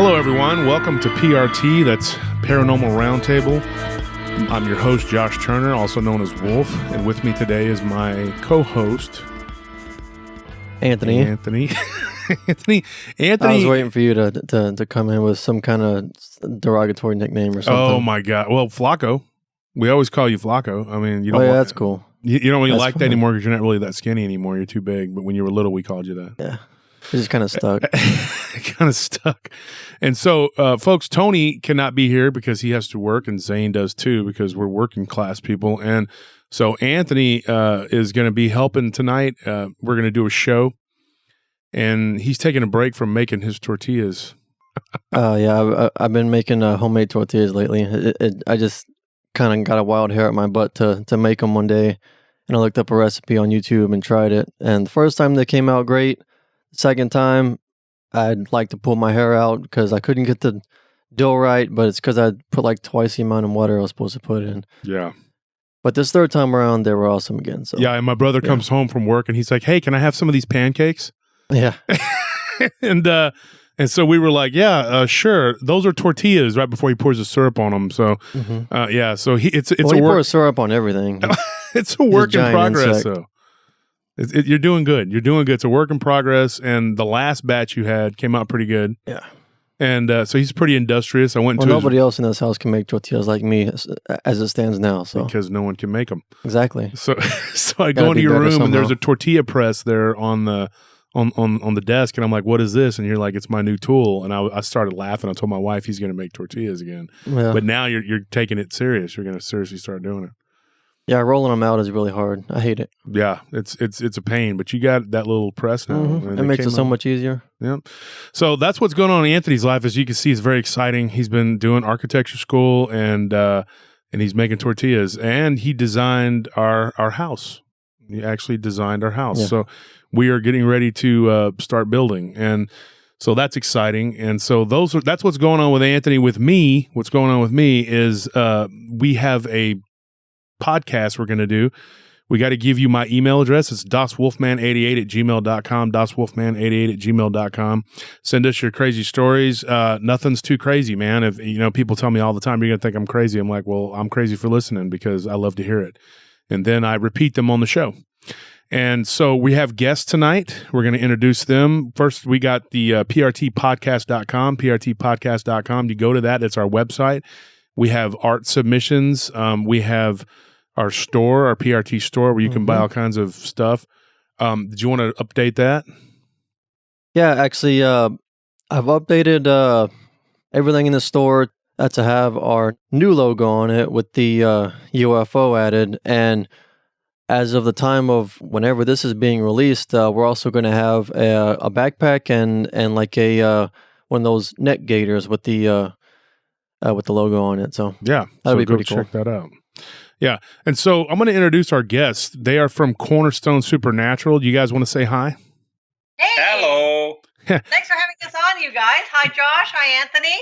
Hello, everyone. Welcome to PRT, that's Paranormal Round Table. I'm your host, Josh Turner, also known as Wolf, and with me today is my co-host, Anthony. Anthony. I was waiting for you to come in with some kind of derogatory nickname or something. Oh my God! Well, Flacco. We always call you Flacco. I mean, you don't. That's cool. You don't really like that anymore because you're not really that skinny anymore. You're too big. But when you were little, we called you that. Yeah. It's just kind of stuck. Kind of stuck. And so, folks, Tony cannot be here because he has to work, and Zane does too because we're working class people. And so Anthony is going to be helping tonight. We're going to do a show, and he's taking a break from making his tortillas. Yeah, I've been making homemade tortillas lately. I just kind of got a wild hair at my butt to make them one day, and I looked up a recipe on YouTube and tried it. And the first time they came out great. Second time, I'd like to pull my hair out because I couldn't get the dough right, but it's because I put like twice the amount of water I was supposed to put in. Yeah. But this third time around, they were awesome again. So yeah, and my brother comes home from work and he's like, "Hey, can I have some of these pancakes?" Yeah. and so we were like, "Yeah, sure." Those are tortillas. Right before he pours the syrup on them. So yeah, so it's he pours syrup on everything. It's a work in progress, insect. though. You're doing good. You're doing good. It's a work in progress, and the last batch you had came out pretty good. Yeah. And so he's pretty industrious. Nobody else in this house can make tortillas like me as it stands now. So because no one can make them. Exactly. So I go into your room somehow. and there's a tortilla press there on the desk, and I'm like, "What is this?" And you're like, "It's my new tool." And I started laughing. I told my wife he's going to make tortillas again. Yeah. But now you're taking it serious. You're going to seriously start doing it. Yeah, rolling them out is really hard. I hate it. Yeah, it's a pain, but you got that little press now. Mm-hmm. It makes it so much easier. Yeah. So that's what's going on in Anthony's life. As you can see, it's very exciting. He's been doing architecture school and he's making tortillas, and he designed our house. He actually designed our house. Yeah. So we are getting ready to start building, and so that's exciting. And so that's what's going on with Anthony. With me, what's going on with me is we have a podcast we're going to do. We got to give you my email address. It's doswolfman88@gmail.com, doswolfman88@gmail.com. Send us your crazy stories. Nothing's too crazy, man. If people tell me all the time, you're going to think I'm crazy. I'm like, well, I'm crazy for listening because I love to hear it. And then I repeat them on the show. And so we have guests tonight. We're going to introduce them. First, we got the prtpodcast.com, prtpodcast.com. You go to that. It's our website. We have art submissions. We have our store, our PRT store, where you can buy all kinds of stuff. Did you want to update that? Yeah, actually, I've updated everything in the store to have our new logo on it with the UFO added. And as of the time of whenever this is being released, we're also going to have a backpack and like a one of those neck gaiters with the logo on it. So yeah, that'll be pretty cool. Check that out. Yeah. And so I'm going to introduce our guests. They are from Cornerstone Supernatural. Do you guys want to say hi? Hey. Hello. Thanks for having us on, you guys. Hi, Josh. Hi, Anthony.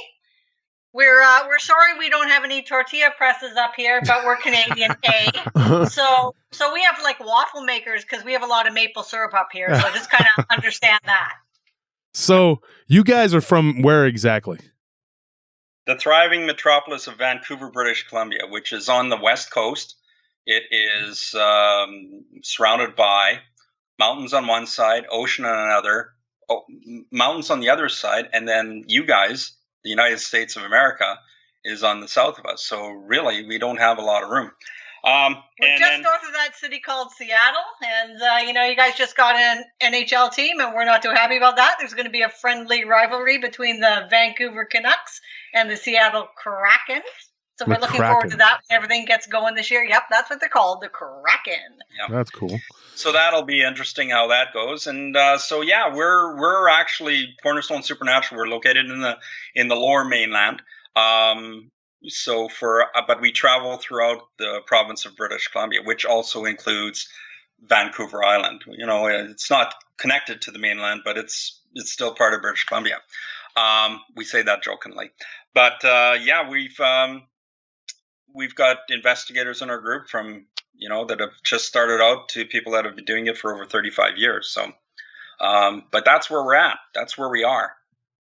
We're sorry we don't have any tortilla presses up here, but we're Canadian, So we have like waffle makers because we have a lot of maple syrup up here. So just kind of understand that. So you guys are from where exactly? The thriving metropolis of Vancouver, British Columbia, which is on the west coast. It is surrounded by mountains on one side, ocean on another, mountains on the other side, and then you guys, the United States of America, is on the south of us. So really, we don't have a lot of room. We're just north of that city called Seattle, and you guys just got an NHL team, and we're not too happy about that. There's going to be a friendly rivalry between the Vancouver Canucks and the Seattle Kraken. So we're looking forward to that when everything gets going this year. Yep, that's what they're called, the Kraken. Yep. That's cool. So that'll be interesting how that goes. And so yeah, we're actually Cornerstone Supernatural. We're located in the Lower Mainland. But we travel throughout the province of British Columbia, which also includes Vancouver Island. It's not connected to the mainland, but it's still part of British Columbia. We say that jokingly, but yeah, we've got investigators in our group from that have just started out to people that have been doing it for over 35 years. So, but that's where we're at. That's where we are.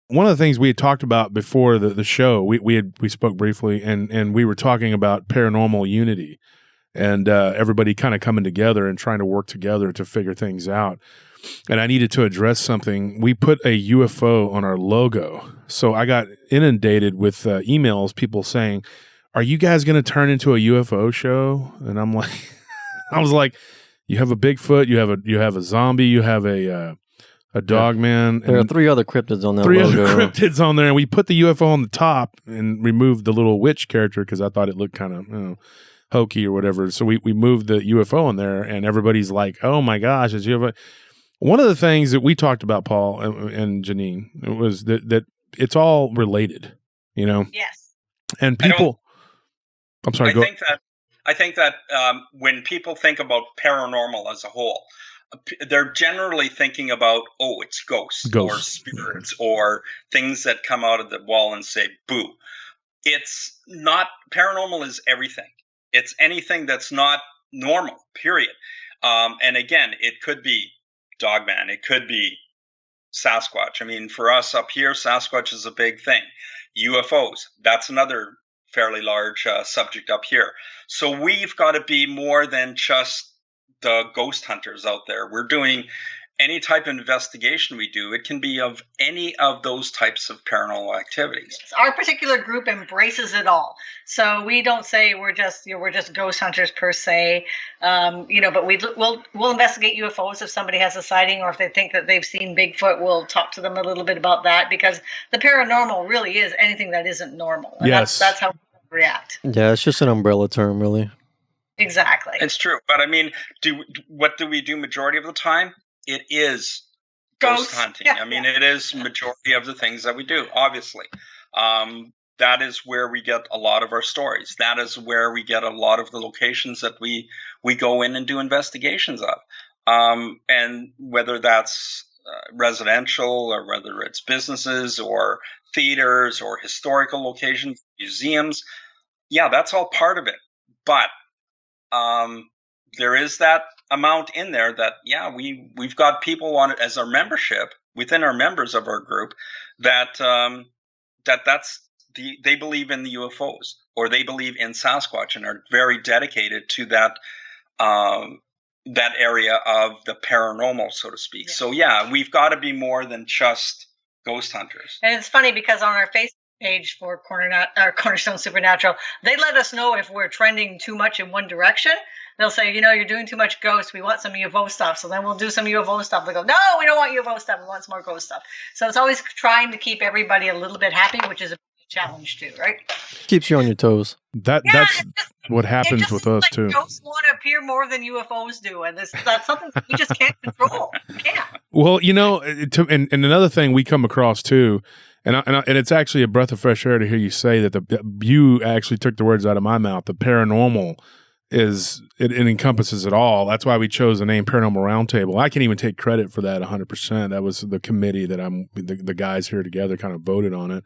One of the things we had talked about before the show, we spoke briefly, and we were talking about paranormal unity and everybody kind of coming together and trying to work together to figure things out. And I needed to address something. We put a UFO on our logo, so I got inundated with emails, people saying, "Are you guys going to turn into a UFO show?" And I'm like, I was like, "You have a Bigfoot, you have a zombie, you have a dog man. There are 3 other cryptids on that logo. 3 other cryptids on there, and we put the UFO on the top and removed the little witch character because I thought it looked kind of hokey or whatever. So we moved the UFO on there, and everybody's like, "Oh my gosh, it's UFO." One of the things that we talked about, Paul and Janine, was that it's all related, Yes. And people, I'm sorry. I think that when people think about paranormal as a whole, they're generally thinking about, it's ghosts or spirits or things that come out of the wall and say, boo. It's not, paranormal is everything. It's anything that's not normal, period. And again, it could be Dogman. It could be Sasquatch. I mean, for us up here, Sasquatch is a big thing. UFOs, that's another fairly large subject up here. So we've got to be more than just the ghost hunters out there. We're doing any type of investigation we do. It can be of any of those types of paranormal activities. Our particular group embraces it all. So we don't say we're just ghost hunters per se, but we'll investigate UFOs if somebody has a sighting or if they think that they've seen Bigfoot. We'll talk to them a little bit about that because the paranormal really is anything that isn't normal. And yes, that's how we react. Yeah, it's just an umbrella term, really. Exactly. It's true, but I mean, what do we do majority of the time? It is ghost hunting. Yeah, I mean, it is majority of the things that we do, obviously. That is where we get a lot of our stories. That is where we get a lot of the locations that we go in and do investigations of. And whether that's residential or whether it's businesses or theaters or historical locations, museums, that's all part of it. But there is that amount in there that we've got people on it as our membership within our members of our group that they believe in the UFOs or they believe in Sasquatch and are very dedicated to that area of the paranormal, so to speak. So we've got to be more than just ghost hunters. And it's funny because on our Facebook page for Cornerstone Supernatural, they let us know if we're trending too much in one direction. They'll say, you're doing too much ghost. We want some UFO stuff. So then we'll do some UFO stuff. They go, no, we don't want UFO stuff. We want some more ghost stuff. So it's always trying to keep everybody a little bit happy, which is a challenge too, right? Keeps you on your toes. That's what happens with us too. Ghosts want to appear more than UFOs do, and that's something that we just can't control. We can't. Well, and another thing we come across too, and it's actually a breath of fresh air to hear you say that you actually took the words out of my mouth. The paranormal it encompasses it all. That's why we chose the name Paranormal Round Table. I can't even take credit for that 100%. That was the committee that the guys here together kind of voted on it.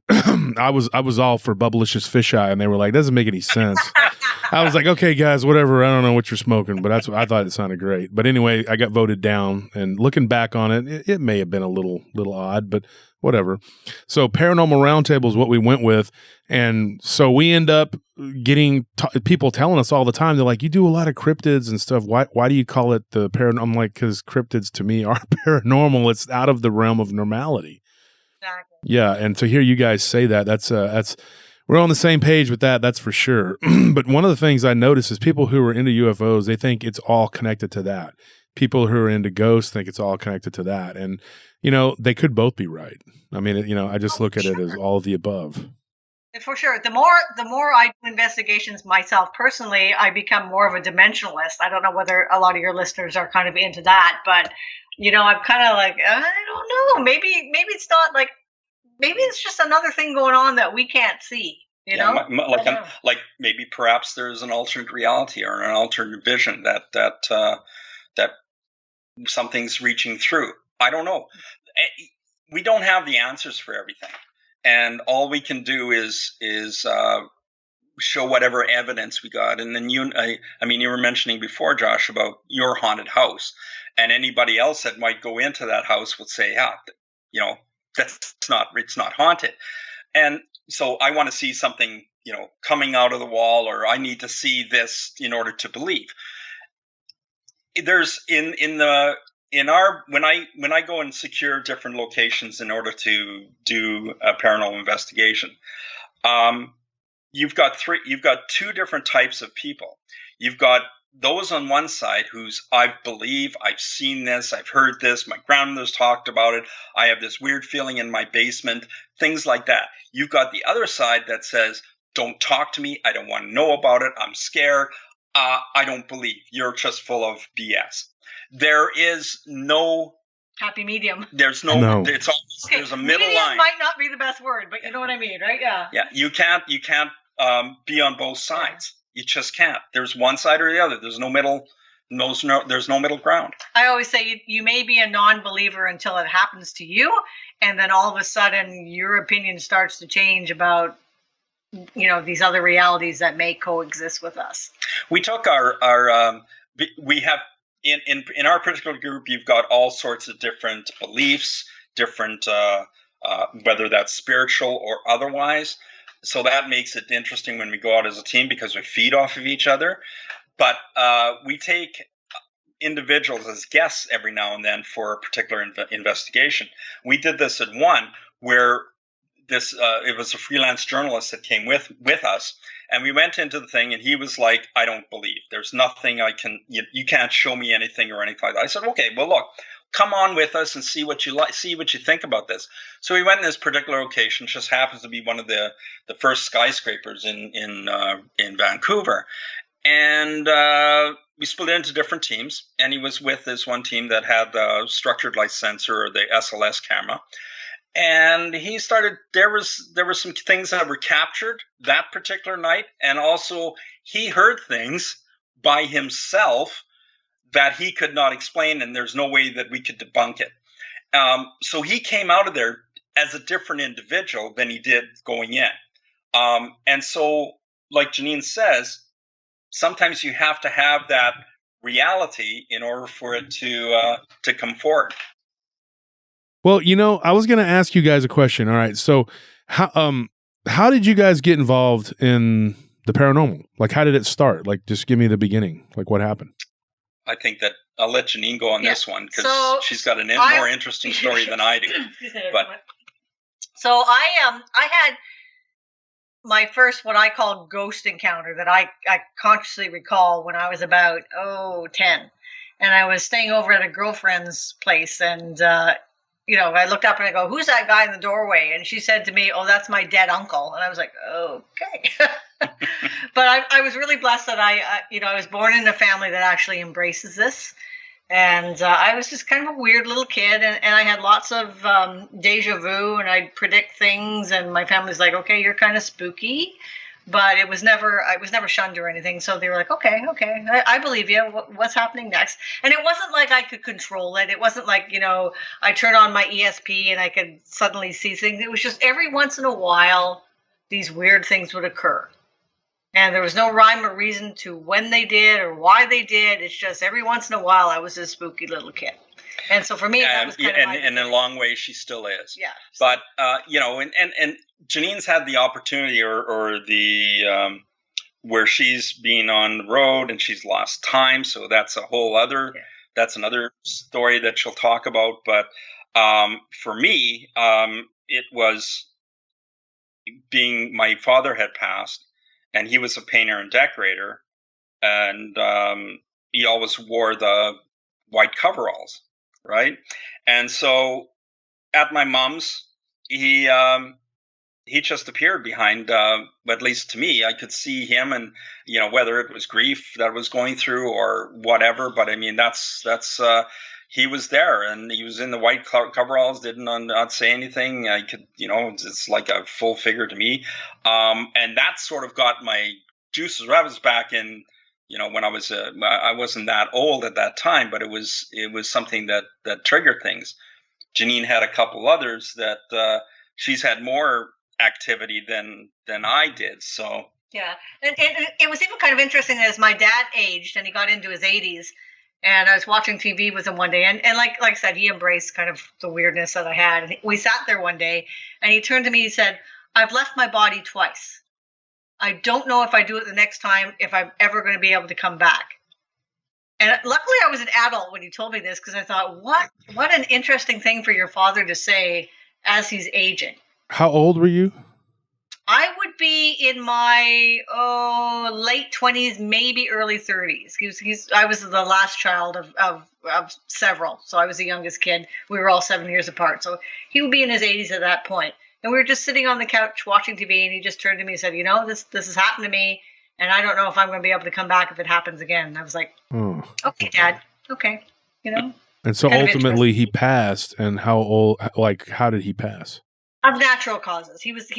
I was all for Bubblicious Fisheye, and they were like, "Doesn't make any sense." I was like, "Okay, guys, whatever. I don't know what you're smoking, but that's what I thought it sounded great." But anyway, I got voted down, and looking back on it, it may have been a little odd, but whatever. So Paranormal Roundtable is what we went with, and so we end up getting people telling us all the time. They're like, "You do a lot of cryptids and stuff. Why do you call it the paranormal?" I'm like, "Because cryptids to me are paranormal. It's out of the realm of normality." Exactly. Yeah, and to hear you guys say that's we're on the same page with that. That's for sure. But one of the things I notice is people who are into UFOs, they think it's all connected to that. People who are into ghosts think it's all connected to that, and they could both be right. I mean, I just look at it as all of the above. For sure. The more I do investigations myself personally, I become more of a dimensionalist. I don't know whether a lot of your listeners are kind of into that, but I'm kind of like, I don't know. Maybe it's not like, maybe it's just another thing going on that we can't see. Like maybe perhaps there's an alternate reality or an alternate vision that something's reaching through. I don't know. We don't have the answers for everything. And all we can do is show whatever evidence we got. And then you were mentioning before, Josh, about your haunted house, and anybody else that might go into that house would say, it's not haunted. And so I want to see something, coming out of the wall, or I need to see this in order to believe. There's when I go and secure different locations in order to do a paranormal investigation, you've got two different types of people. You've got those on one side I've seen this, I've heard this, my grandmother's talked about it, I have this weird feeling in my basement, things like that. You've got the other side that says, don't talk to me, I don't want to know about it, I'm scared, I don't believe, you're just full of BS. There is no happy medium. There's no. It's always, okay, there's a middle medium line. Might not be the best word, but you know what I mean, right? Yeah. Yeah, you can't be on both sides. You just can't. There's one side or the other. There's no middle. There's no middle ground. I always say you may be a non-believer until it happens to you, and then all of a sudden your opinion starts to change about these other realities that may coexist with us. We took we have in our particular group, you've got all sorts of different beliefs, different whether that's spiritual or otherwise. So that makes it interesting when we go out as a team because we feed off of each other. But we take individuals as guests every now and then for a particular investigation. We did this at one where it was a freelance journalist that came with us, and we went into the thing, and he was like, I don't believe. There's nothing you can't show me anything or anything like that. I said, okay, well, look, come on with us and see what you like, see what you think about this. So we went in this particular location, just happens to be one of the first skyscrapers in Vancouver. And we split into different teams, and he was with this one team that had the structured light sensor, or the SLS camera. And he started, there were some things that were captured that particular night. And also he heard things by himself that he could not explain, and there's no way that we could debunk it. So he came out of there as a different individual than he did going in. And so, like Janine says, sometimes you have to have that reality in order for it to come forward. Well, I was going to ask you guys a question. All right. So how did you guys get involved in the paranormal? Like, how did it start? Like, just give me the beginning. Like, what happened? I think that I'll let Janine go on this one because she's got a more interesting story than I do. But so I had my first, what I call ghost encounter that I consciously recall when I was about 10, and I was staying over at a girlfriend's place, and I looked up and I go, who's that guy in the doorway? And she said to me, oh, that's my dead uncle. And I was like, okay. But I was really blessed that I was born in a family that actually embraces this. And I was just kind of a weird little kid. And I had lots of deja vu, and I'd predict things. And my family's like, okay, you're kind of spooky. But I was never shunned or anything. So they were like, okay, I believe you. What's happening next? And it wasn't like I could control it. It wasn't like, I turn on my ESP and I could suddenly see things. It was just every once in a while, these weird things would occur. And there was no rhyme or reason to when they did or why they did. It's just every once in a while, I was this spooky little kid. And so for me, that was kind of in a long way, she still is. Yeah. But, and Janine's had the opportunity or the where she's been on the road and she's lost time. So that's a whole other, that's another story that she'll talk about. But for me, it was my father had passed, and he was a painter and decorator. And he always wore the white coveralls. Right. And so at my mom's, he just appeared behind, at least to me, I could see him, and, whether it was grief that I was going through or whatever, but I mean, that's he was there, and he was in the white coveralls, did not say anything. I could, it's like a full figure to me. And that sort of got my juices. I was back in, when I wasn't that old at that time, but it was something that triggered things. Janine had a couple others that she's had more activity than I did. So yeah, and it was even kind of interesting as my dad aged and he got into his 80s. And I was watching TV with him one day, and like I said, he embraced kind of the weirdness that I had. And we sat there one day, and he turned to me, he said, "I've left my body twice. I don't know if I do it the next time, if I'm ever going to be able to come back." And luckily I was an adult when he told me this, because I thought, what an interesting thing for your father to say as he's aging. How old were you? I would be in my late 20s, maybe early 30s. I was the last child of several, so I was the youngest kid. We were all 7 years apart, so he would be in his 80s at that point. And we were just sitting on the couch watching TV, and he just turned to me and said, this has happened to me, and I don't know if I'm going to be able to come back if it happens again. And I was like, okay, Dad, okay, And so ultimately he passed. And how old? Like, how did he pass? Of natural causes. He was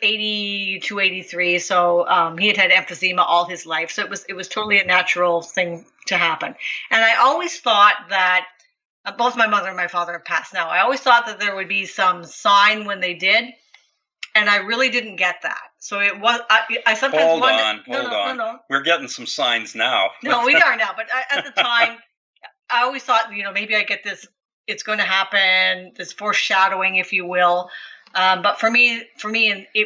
82, 83, so he had emphysema all his life. So it was totally a natural thing to happen. And I always thought that both my mother and my father have passed now. I always thought that there would be some sign when they did, and I really didn't get that. So it was. I sometimes hold wonder. Hold on. No. We're getting some signs now. No, we are now. But at the time, I always thought, maybe I get this. It's going to happen. This foreshadowing, if you will. But for me,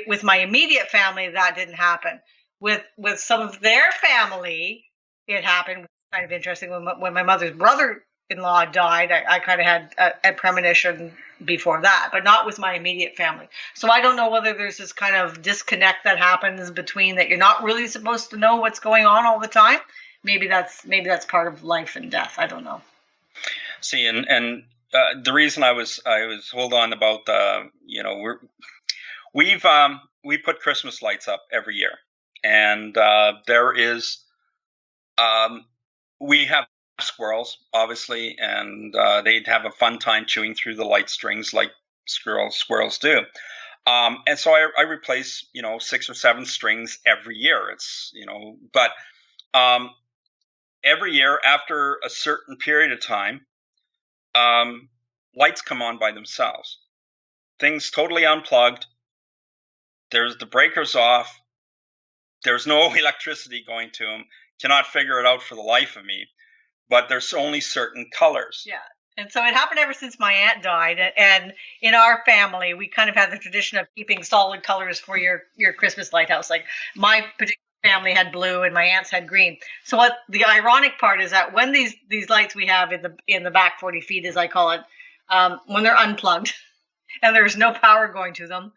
with my immediate family, that didn't happen. With some of their family, it happened. It was kind of interesting. When my mother's brother-in-law died, I kind of had a premonition before that, but not with my immediate family. So I don't know whether there's this kind of disconnect that happens between that you're not really supposed to know what's going on all the time. Maybe that's part of life and death. I don't know. See, and the reason I was hold on about we put Christmas lights up every year, and there is we have squirrels, obviously, and they'd have a fun time chewing through the light strings like squirrels do. And so I replace 6 or 7 strings every year. It's but every year after a certain period of time, lights come on by themselves. Things totally unplugged. There's the breakers off. There's no electricity going to them. Cannot figure it out for the life of me. But there's only certain colors. Yeah. And so it happened ever since my aunt died. And in our family, we kind of had the tradition of keeping solid colors for your Christmas lighthouse. Like my particular family had blue and my aunt's had green. So what the ironic part is that when these lights we have in the back 40 feet, as I call it, when they're unplugged and there's no power going to them,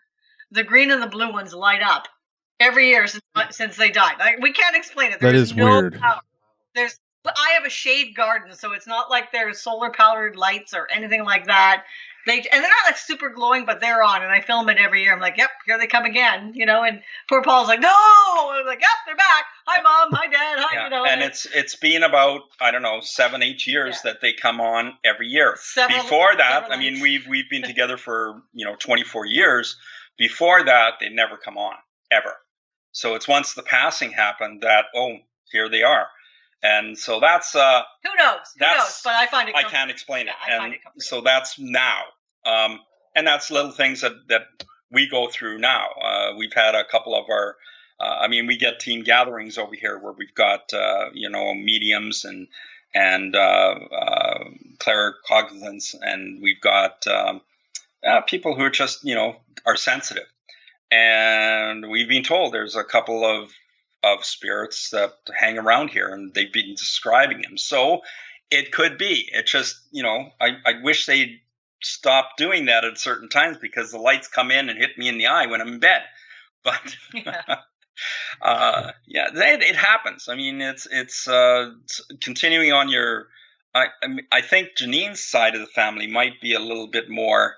the green and the blue ones light up every year since they died. We can't explain it. That is weird. Power. I have a shade garden, so it's not like there's solar powered lights or anything like that. And they're not like super glowing, but they're on, and I film it every year. I'm like, yep, here they come again, and poor Paul's like, no, and I'm like, yep, they're back. Hi, Mom. Hi, Dad. Hi, yeah. And it's been about 7-8 years that they come on every year. Before that, we've been together for 24 years. Before that, they never come on ever. So it's once the passing happened that here they are. And so that's who knows? But I find it. I can't explain it, and so that's now. And that's little things that we go through now. We've had a couple of our. We get team gatherings over here where we've got mediums and claircognizants, and we've got people who are just are sensitive. And we've been told there's a couple of spirits that hang around here, and they've been describing them. So it could be. It just, I wish they'd stop doing that at certain times, because the lights come in and hit me in the eye when I'm in bed. But it happens. It's continuing on your. I think Janine's side of the family might be a little bit more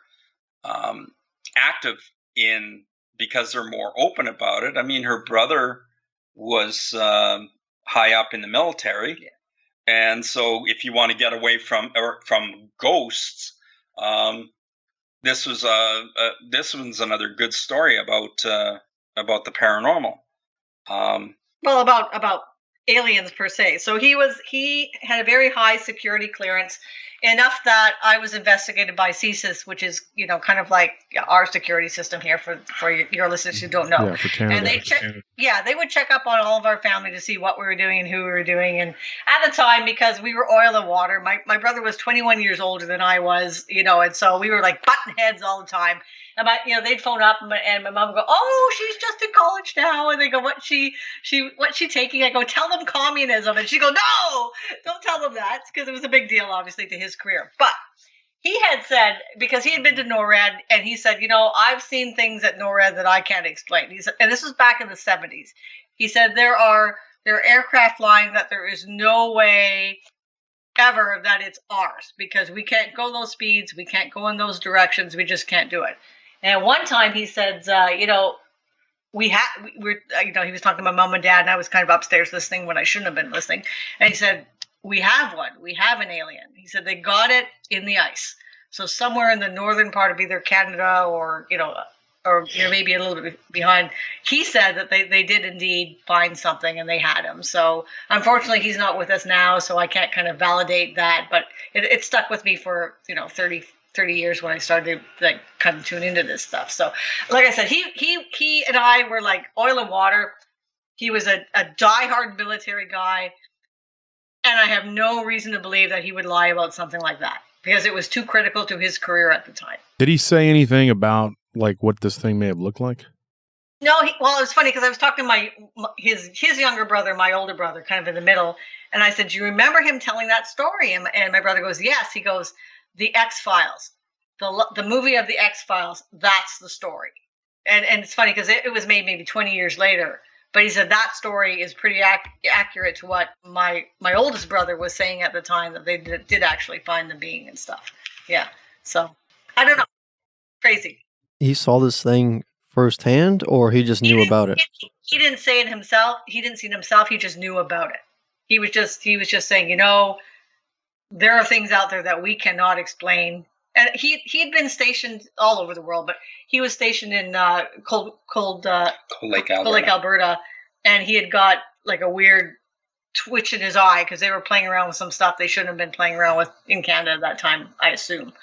active because they're more open about it. Her brother was high up in the military, and so if you want to get away from ghosts, this one's another good story about the paranormal. About aliens per se. So he had a very high security clearance, enough that I was investigated by CSIS, which is, you know, kind of like our security system here for your listeners who don't know. Yeah, for Canada. And they would check up on all of our family to see what we were doing and who we were doing. And at the time, because we were oil and water, my brother was 21 years older than I was, you know, and so we were like button heads all the time. And they'd phone up and my mom would go, "Oh, she's just in college now." And they go, what's she taking? I go, "Tell them communism." And she go, "No, don't tell them that," because it was a big deal, obviously, to his career. But he had said, because he had been to NORAD, and he said, "I've seen things at NORAD that I can't explain." He said, and this was back in the 70s. He said, there are aircraft flying that there is no way ever that it's ours, because we can't go those speeds, we can't go in those directions, we just can't do it. And one time he said, he was talking to my mom and dad, and I was kind of upstairs listening when I shouldn't have been listening. And he said, "We have one. We have an alien." He said they got it in the ice. So somewhere in the northern part of either Canada or maybe a little bit behind. He said that they did indeed find something and they had him. So unfortunately, he's not with us now, so I can't kind of validate that. But it stuck with me for 30 years when I started to kind of tune into this stuff. So like I said, he and I were like oil and water. He was a diehard military guy. And I have no reason to believe that he would lie about something like that, because it was too critical to his career at the time. Did he say anything about like what this thing may have looked like? No, it was funny because I was talking to his younger brother, my older brother, kind of in the middle. And I said, "Do you remember him telling that story?" And my brother goes, "Yes." He goes, "The X-Files, the movie of the X-Files, that's the story." And it's funny because it was made maybe 20 years later. But he said that story is pretty accurate to what my oldest brother was saying at the time, that they did actually find the being and stuff. Yeah. So I don't know. Crazy. He saw this thing firsthand, or he just knew about it? He didn't say it himself. He didn't see it himself. He just knew about it. He was just saying, there are things out there that we cannot explain. And he'd been stationed all over the world, but he was stationed in Cold Lake, Alberta, and he had got like a weird twitch in his eye because they were playing around with some stuff they shouldn't have been playing around with in Canada at that time, I assume.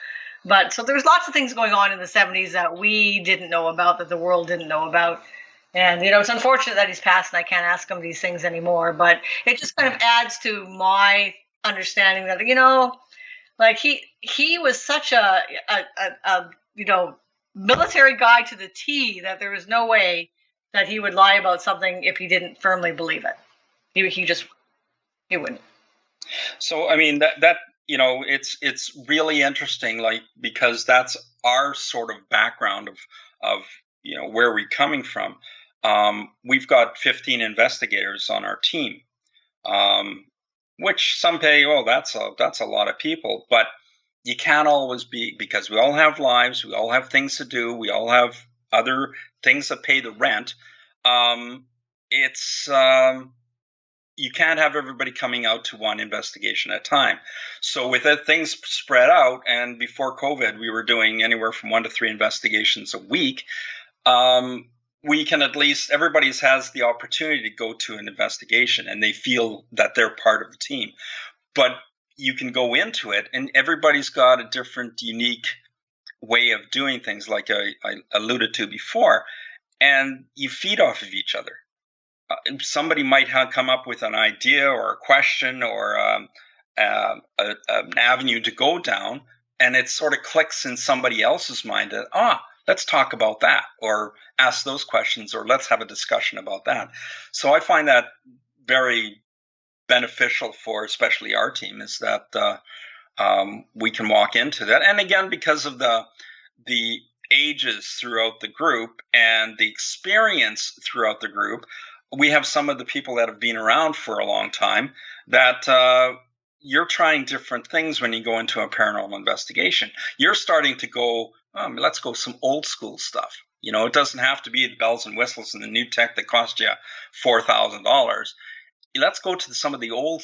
But so there was lots of things going on in the 70s that we didn't know about, that the world didn't know about. And, it's unfortunate that he's passed and I can't ask him these things anymore, but it just kind of adds to my understanding that, like he was such a military guy to the T, that there was no way that he would lie about something if he didn't firmly believe it. He wouldn't. So I mean that it's really interesting, like, because that's our sort of background of where we're coming from. We've got 15 investigators on our team. Which some say, oh, that's a lot of people, but you can't always be, because we all have lives, we all have things to do, we all have other things that pay the rent. You can't have everybody coming out to one investigation at a time. So with things spread out, and before COVID, we were doing anywhere from 1 to 3 investigations a week. We can at least, everybody has the opportunity to go to an investigation and they feel that they're part of the team. But you can go into it and everybody's got a different, unique way of doing things, like I alluded to before, and you feed off of each other. Somebody might come up with an idea or a question or an avenue to go down, and it sort of clicks in somebody else's mind that, let's talk about that, or ask those questions, or let's have a discussion about that. So I find that very beneficial for especially our team, is that we can walk into that. And again, because of the ages throughout the group and the experience throughout the group, we have some of the people that have been around for a long time that you're trying different things when you go into a paranormal investigation. You're starting to go, let's go some old school stuff. It doesn't have to be the bells and whistles and the new tech that cost you $4,000. Let's go to some of the old,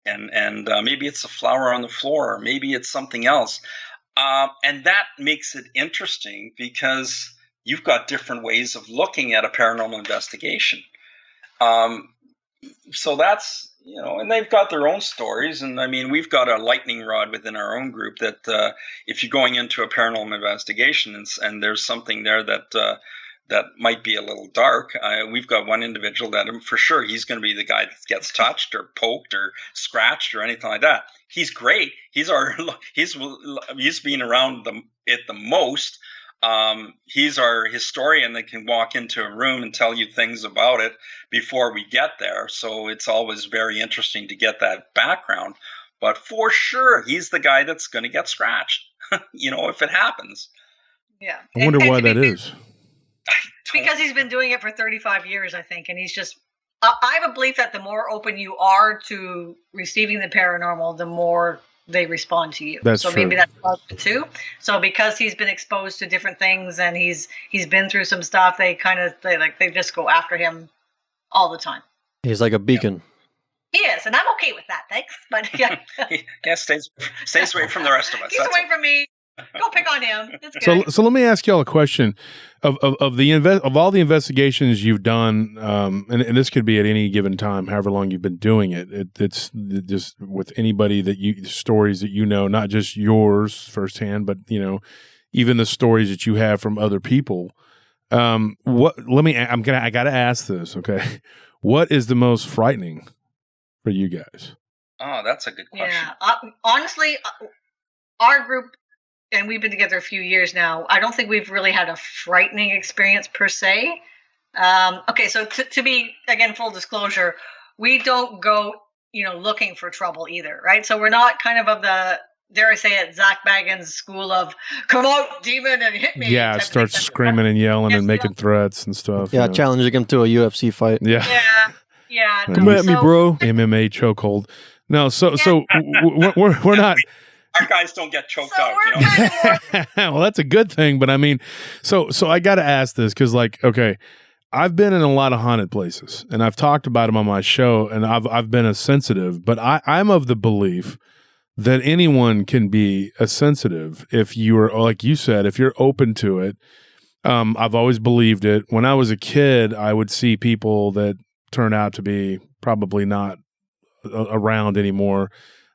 and maybe it's a flower on the floor, or maybe it's something else. And that makes it interesting because you've got different ways of looking at a paranormal investigation. so that's, and they've got their own stories. And I mean, we've got a lightning rod within our own group that if you're going into a paranormal investigation and there's something there that might be a little dark, we've got one individual that for sure he's going to be the guy that gets touched or poked or scratched or anything like that. He's great. He's been around it the most. He's our historian that can walk into a room and tell you things about it before we get there. So it's always very interesting to get that background. But for sure, he's the guy that's going to get scratched, if it happens. Yeah. I wonder why that is. Because he's been doing it for 35 years, I think. And he's just, I have a belief that the more open you are to receiving the paranormal, the more they respond to you. That's so true. Maybe that's part of it too. So because he's been exposed to different things and he's been through some stuff, they just go after him all the time. He's like a beacon. He is, and I'm okay with that, thanks. But yeah, yeah, stays away from the rest of us. He's away from me. Go pick on him. It's good. So let me ask y'all a question of all the investigations you've done, and this could be at any given time, however long you've been doing it. It's just with anybody stories that not just yours firsthand, but even the stories that you have from other people. I gotta ask this, okay? What is the most frightening for you guys? Oh, that's a good question. Yeah, honestly, our group. And we've been together a few years now. I don't think we've really had a frightening experience per se. Okay, so to be, again, full disclosure, we don't go, looking for trouble either, right? So we're not kind of the, dare I say it, Zach Baggins school of, come out, demon, and hit me. Yeah, start screaming and yelling and making threats and stuff. Yeah, challenging him to a UFC fight. Yeah. Yeah. Come at me, bro. MMA chokehold. No, so we're not... Our guys don't get choked out. Well, that's a good thing. But I mean, so I got to ask this because, okay, I've been in a lot of haunted places, and I've talked about them on my show, and I've been a sensitive. But I'm of the belief that anyone can be a sensitive if you are, like you said, if you're open to it. I've always believed it. When I was a kid, I would see people that turned out to be probably not around anymore.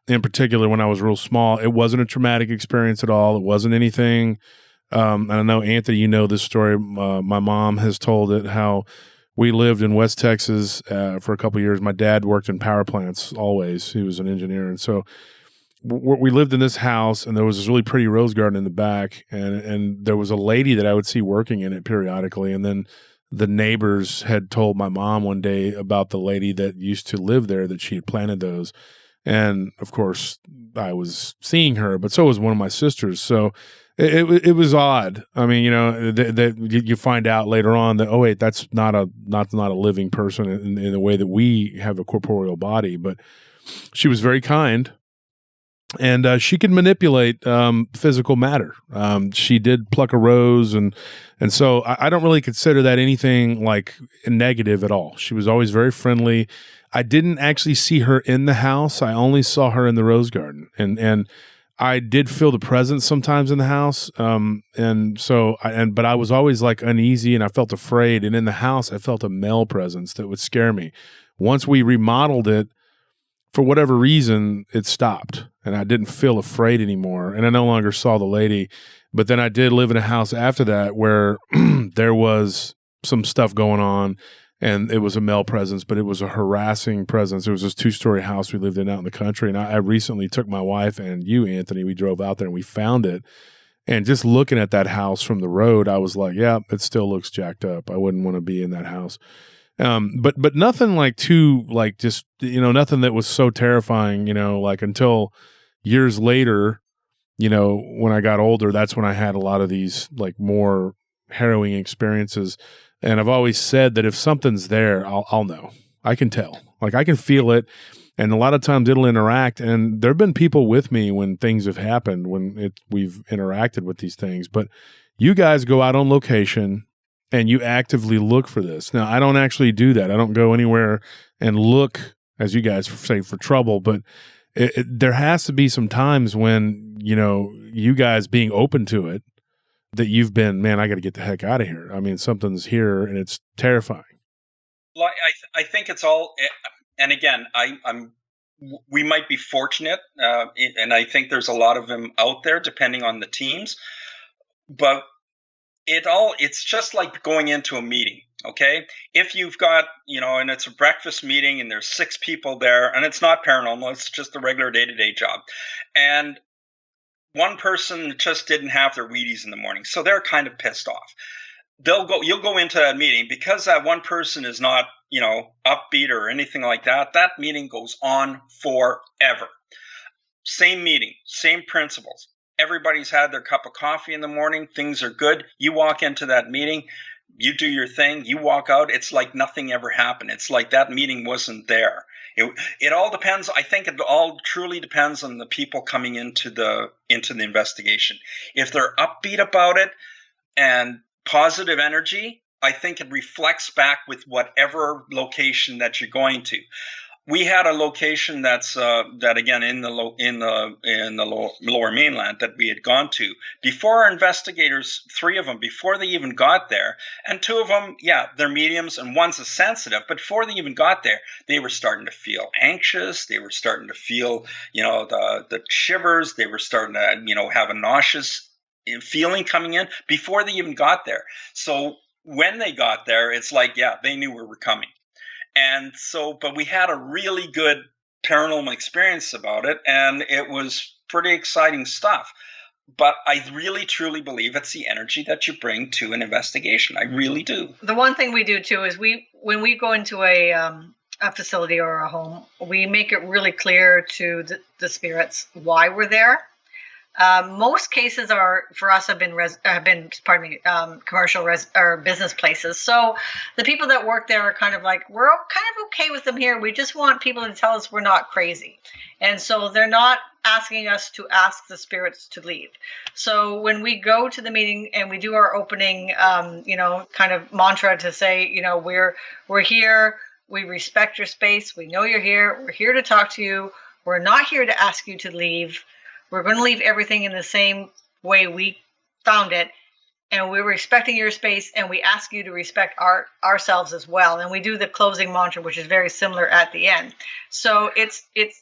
In particular, when I was real small, it wasn't a traumatic experience at all. It wasn't anything. And I know, Anthony, this story. My mom has told it, how we lived in West Texas for a couple of years. My dad worked in power plants always. He was an engineer. And so we lived in this house, and there was this really pretty rose garden in the back. And there was a lady that I would see working in it periodically. And then the neighbors had told my mom one day about the lady that used to live there, that she had planted those. And of course, I was seeing her, but so was one of my sisters. So it was odd. I mean, you find out later on that, oh wait, that's not a living person in the way that we have a corporeal body. But she was very kind, and she could manipulate physical matter. She did pluck a rose, and so I don't really consider that anything like negative at all. She was always very friendly. I didn't actually see her in the house. I only saw her in the rose garden, and I did feel the presence sometimes in the house. But I was always uneasy, and I felt afraid. And in the house, I felt a male presence that would scare me. Once we remodeled it, for whatever reason, it stopped, and I didn't feel afraid anymore. And I no longer saw the lady. But then I did live in a house after that where there was some stuff going on. And it was a male presence, but it was a harassing presence. It was this 2-story house we lived in out in the country. And I recently took my wife and you, Anthony, we drove out there and we found it. And just looking at that house from the road, I was like, yeah, it still looks jacked up. I wouldn't want to be in that house. But nothing nothing that was so terrifying, until years later, when I got older, that's when I had a lot of these more harrowing experiences. And I've always said that if something's there, I'll know. I can tell. I can feel it. And a lot of times it'll interact. And there have been people with me when things have happened, when we've interacted with these things. But you guys go out on location and you actively look for this. Now, I don't actually do that. I don't go anywhere and look, as you guys say, for trouble. But there has to be some times when, you guys being open to it, that you've been, man, I got to get the heck out of here. I mean, something's here and it's terrifying. Well, I think it's all, and again, we might be fortunate, and I think there's a lot of them out there, depending on the teams. But it's just like going into a meeting. Okay, if you've got, and it's a breakfast meeting, and there's 6 people there, and it's not paranormal, it's just a regular day-to-day job, and one person just didn't have their Wheaties in the morning, so they're kind of pissed off. You'll go into that meeting because that one person is not, upbeat or anything like that. That meeting goes on forever. Same meeting, same principles. Everybody's had their cup of coffee in the morning. Things are good. You walk into that meeting, you do your thing, you walk out. It's like nothing ever happened. It's like that meeting wasn't there. It all depends. I think it all truly depends on the people coming into the investigation. If they're upbeat about it and positive energy, I think it reflects back with whatever location that you're going to. We had a location that's that again in the lower mainland that we had gone to before. Our investigators, 3 of them, before they even got there, and 2 of them, they're mediums, and one's a sensitive. But before they even got there, they were starting to feel anxious. They were starting to feel, the shivers. They were starting to, have a nauseous feeling coming in before they even got there. So when they got there, it's like, they knew we were coming. And so, but we had a really good paranormal experience about it, and it was pretty exciting stuff. But I really, truly believe it's the energy that you bring to an investigation. I really do. The one thing we do, too, is when we go into a facility or a home, we make it really clear to the spirits why we're there. Most cases for us have been commercial or business places. So the people that work there are kind of like, we're kind of okay with them here. We just want people to tell us we're not crazy. And so they're not asking us to ask the spirits to leave. So when we go to the meeting and we do our opening, kind of mantra to say, we're here. We respect your space. We know you're here. We're here to talk to you. We're not here to ask you to leave. We're going to leave everything in the same way we found it, and we're respecting your space, and we ask you to respect ourselves as well. And we do the closing mantra, which is very similar at the end. So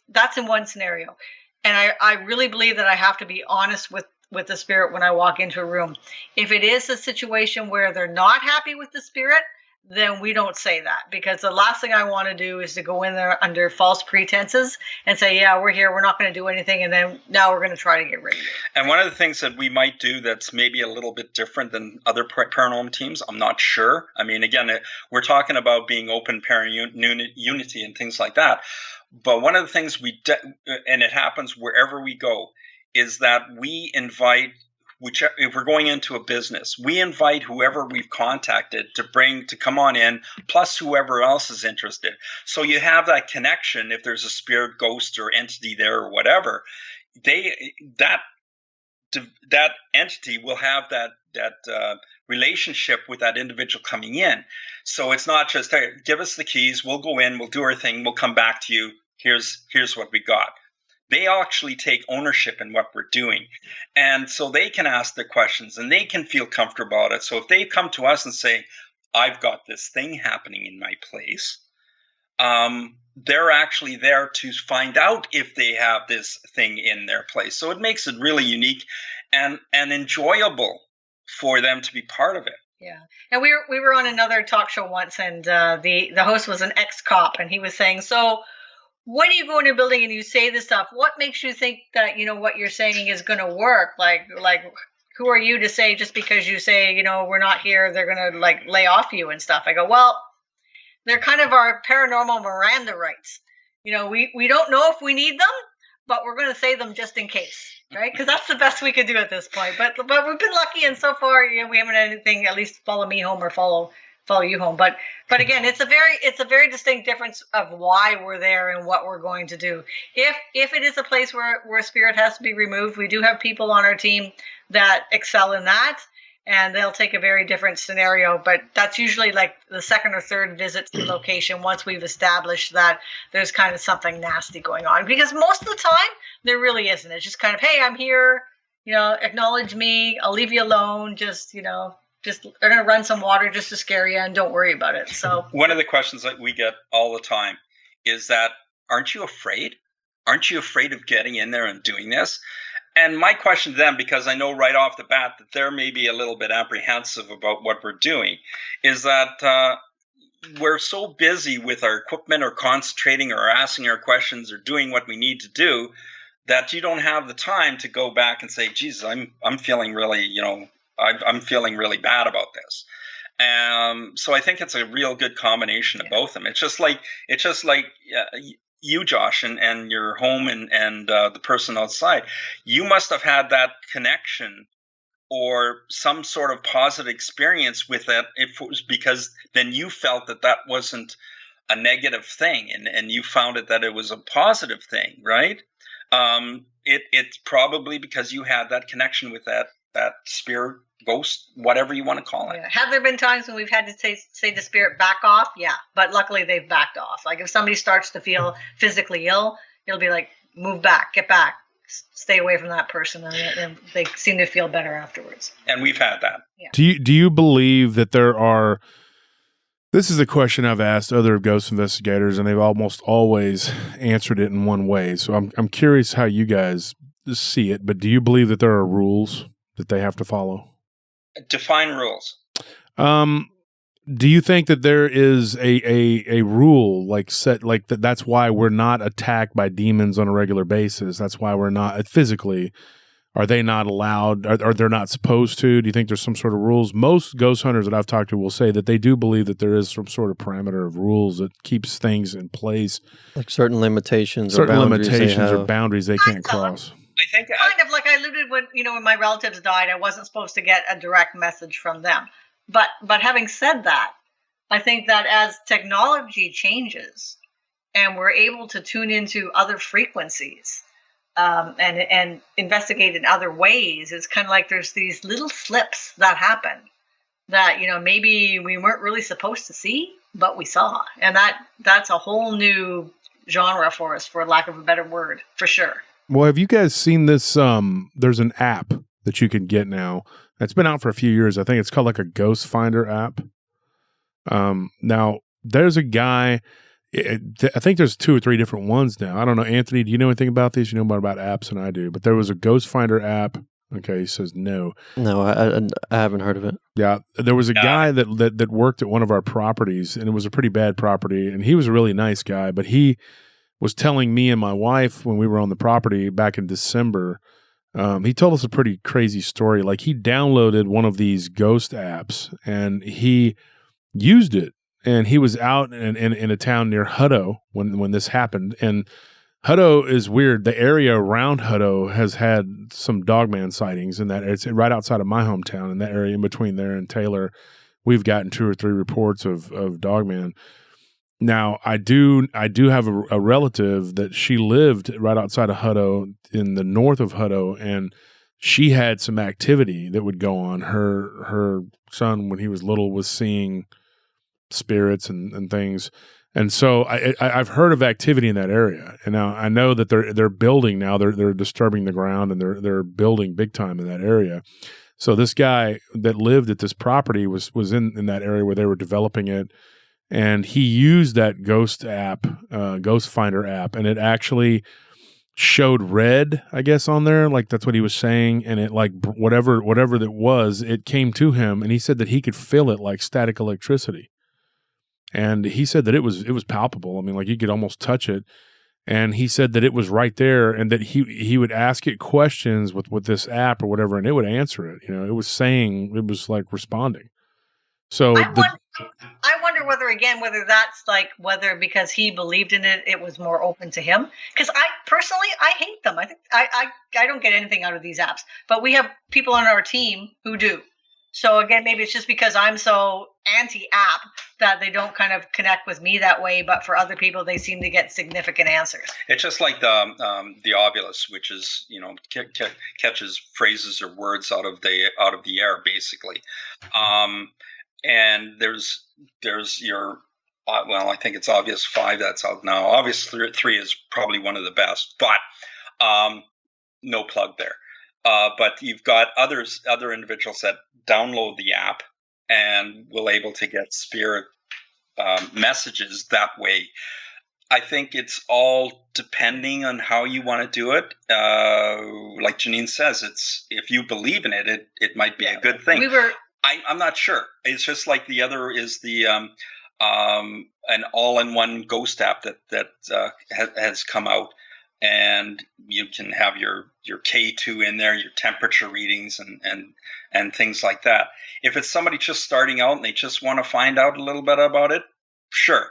that's in one scenario. And I really believe that I have to be honest with the spirit when I walk into a room. If it is a situation where they're not happy with the spirit, then we don't say that, because the last thing I want to do is to go in there under false pretenses and say, we're here, we're not going to do anything, and then now we're going to try to get rid of you. And one of the things that we might do that's maybe a little bit different than other paranormal teams, I'm not sure. I mean, again, we're talking about being open, unity, and things like that. But one of the things and it happens wherever we go, is that we invite, if we're going into a business, we invite whoever we've contacted to come on in, plus whoever else is interested. So you have that connection. If there's a spirit, ghost, or entity there or whatever, that entity will have that relationship with that individual coming in. So it's not just, hey, give us the keys, we'll go in, we'll do our thing, we'll come back to you. Here's what we got. They actually take ownership in what we're doing. And so they can ask their questions and they can feel comfortable about it. So if they come to us and say, I've got this thing happening in my place, they're actually there to find out if they have this thing in their place. So it makes it really unique and enjoyable for them to be part of it. Yeah. And we were on another talk show once, and the host was an ex-cop, and he was saying, so when you go in a building and you say this stuff, what makes you think that, what you're saying is going to work? Like, who are you to say, just because you say, we're not here, they're going to lay off you and stuff? I go, well, they're kind of our paranormal Miranda rights. We don't know if we need them, but we're going to say them just in case, right? Because that's the best we could do at this point. But we've been lucky, and so far, we haven't had anything, at least follow me home or follow you home. But again, it's a very distinct difference of why we're there and what we're going to do. If it is a place where spirit has to be removed, we do have people on our team that excel in that, and they'll take a very different scenario. But that's usually like the second or third visit to the location once we've established that there's kind of something nasty going on. Because most of the time there really isn't. It's just kind of, hey, I'm here, acknowledge me, I'll leave you alone, just they're going to run some water just to scare you, and don't worry about it. So one of the questions that we get all the time is that, aren't you afraid? Aren't you afraid of getting in there and doing this? And my question to them, because I know right off the bat that they're maybe a little bit apprehensive about what we're doing, is that we're so busy with our equipment or concentrating or asking our questions or doing what we need to do that you don't have the time to go back and say, geez, I'm feeling really, I'm feeling really bad about this. So I think it's a real good combination of both of them. It's just like you, Josh, and your home and the person outside. You must have had that connection or some sort of positive experience with it, if it was because then you felt that wasn't a negative thing, and you found that it was a positive thing, right? It's probably because you had that connection with that spirit, ghost, whatever you want to call it. Yeah. Have there been times when we've had to say to spirit, back off? Yeah, but luckily they've backed off. Like if somebody starts to feel physically ill, it'll be like, move back, get back, stay away from that person, and they seem to feel better afterwards. And we've had that. Yeah. Do you believe that there are? This is a question I've asked other ghost investigators, and they've almost always answered it in one way. So I'm curious how you guys see it. But do you believe that there are rules that they have to follow? Define rules. Do you think that there is a rule like set like that? That's why we're not attacked by demons on a regular basis. That's why we're not physically. Are they not allowed? Are they not supposed to? Do you think there's some sort of rules? Most ghost hunters that I've talked to will say that they do believe that there is some sort of parameter of rules that keeps things in place, like certain limitations or boundaries boundaries they can't cross. I think kind of like I alluded when my relatives died, I wasn't supposed to get a direct message from them. But having said that, I think that as technology changes and we're able to tune into other frequencies and investigate in other ways, it's kind of like there's these little slips that happen that maybe we weren't really supposed to see, but we saw, and that's a whole new genre for us, for lack of a better word, for sure. Well, have you guys seen this? There's an app that you can get now. It's been out for a few years. I think it's called like a Ghost Finder app. Now, there's a guy, I think there's 2 or 3 different ones now. I don't know. Anthony, do you know anything about these? You know more about apps than I do. But there was a Ghost Finder app. Okay, he says no. No, I haven't heard of it. Yeah, there was a guy that worked at one of our properties, and it was a pretty bad property, and he was a really nice guy, but he was telling me and my wife when we were on the property back in December, he told us a pretty crazy story. Like he downloaded one of these ghost apps and he used it, and he was out in a town near Hutto when this happened. And Hutto is weird. The area around Hutto has had some dogman sightings in that. It's right outside of my hometown, in that area in between there and Taylor. We've gotten 2 or 3 reports of dogman. Now, I do have a relative that she lived right outside of Hutto, in the north of Hutto, and she had some activity that would go on. Her son, when he was little, was seeing spirits and things. And so I've heard of activity in that area. And now I know that they're building now. They're disturbing the ground, and they're building big time in that area. So this guy that lived at this property was in that area where they were developing it. And he used that Ghost app, Ghost Finder app, and it actually showed red, I guess, on there. Like that's what he was saying. And it like whatever that was, it came to him, and he said that he could feel it like static electricity. And he said that it was palpable. I mean, like you could almost touch it. And he said that it was right there, and that he would ask it questions with this app or whatever, and it would answer it. It was saying, it was like responding. So I wonder whether that's like, whether because he believed in it, it was more open to him. Because I personally hate them. I think I don't get anything out of these apps, but we have people on our team who do. So again, maybe it's just because I'm so anti-app that they don't kind of connect with me that way. But for other people, they seem to get significant answers. It's just like the Ovilus, which is catches phrases or words out of the air, basically. And there's your I think it's Obvious 5 that's out now. Obvious 3 is probably one of the best, but no plug there. But you've got other individuals that download the app and will able to get spirit messages that way. I think it's all depending on how you want to do it. Like Janine says, it's if you believe in it, it might be a good thing. I'm not sure. It's just like the other is the an all-in-one ghost app that has come out, and you can have your K2 in there, your temperature readings, and things like that. If it's somebody just starting out and they just want to find out a little bit about it, sure.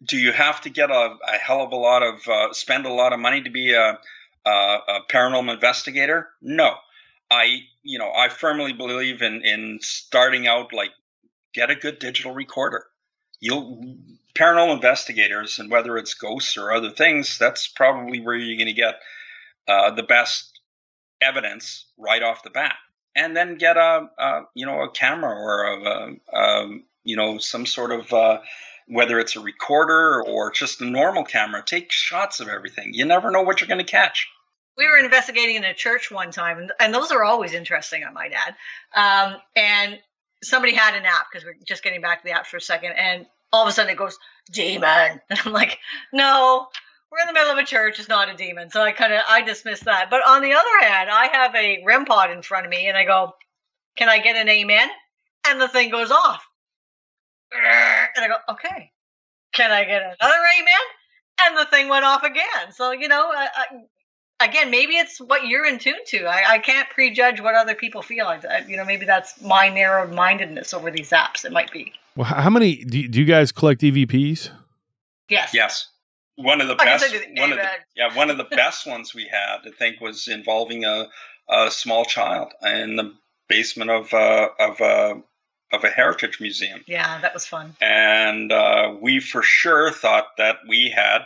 Do you have to get a hell of a lot of spend a lot of money to be a paranormal investigator? No. I firmly believe in starting out, like, get a good digital recorder. Paranormal investigators, and whether it's ghosts or other things, that's probably where you're going to get the best evidence right off the bat. And then get a camera or some sort of whether it's a recorder or just a normal camera. Take shots of everything. You never know what you're going to catch. We were investigating in a church one time, and those are always interesting, I might add. And somebody had an app, because we're just getting back to the app for a second, and all of a sudden it goes, demon. And I'm like, no, we're in the middle of a church. It's not a demon. So I dismissed that. But on the other hand, I have a REM pod in front of me, and I go, can I get an amen? And the thing goes off. And I go, okay. Can I get another amen? And the thing went off again. So, again, maybe it's what you're in tune to. I can't prejudge what other people feel. Maybe that's my narrow-mindedness over these apps. It might be. Well, how many do you guys collect EVPs? Yes. Yes. One of the the best ones we had, I think, was involving a small child in the basement of a heritage museum. Yeah, that was fun. And we for sure thought that we had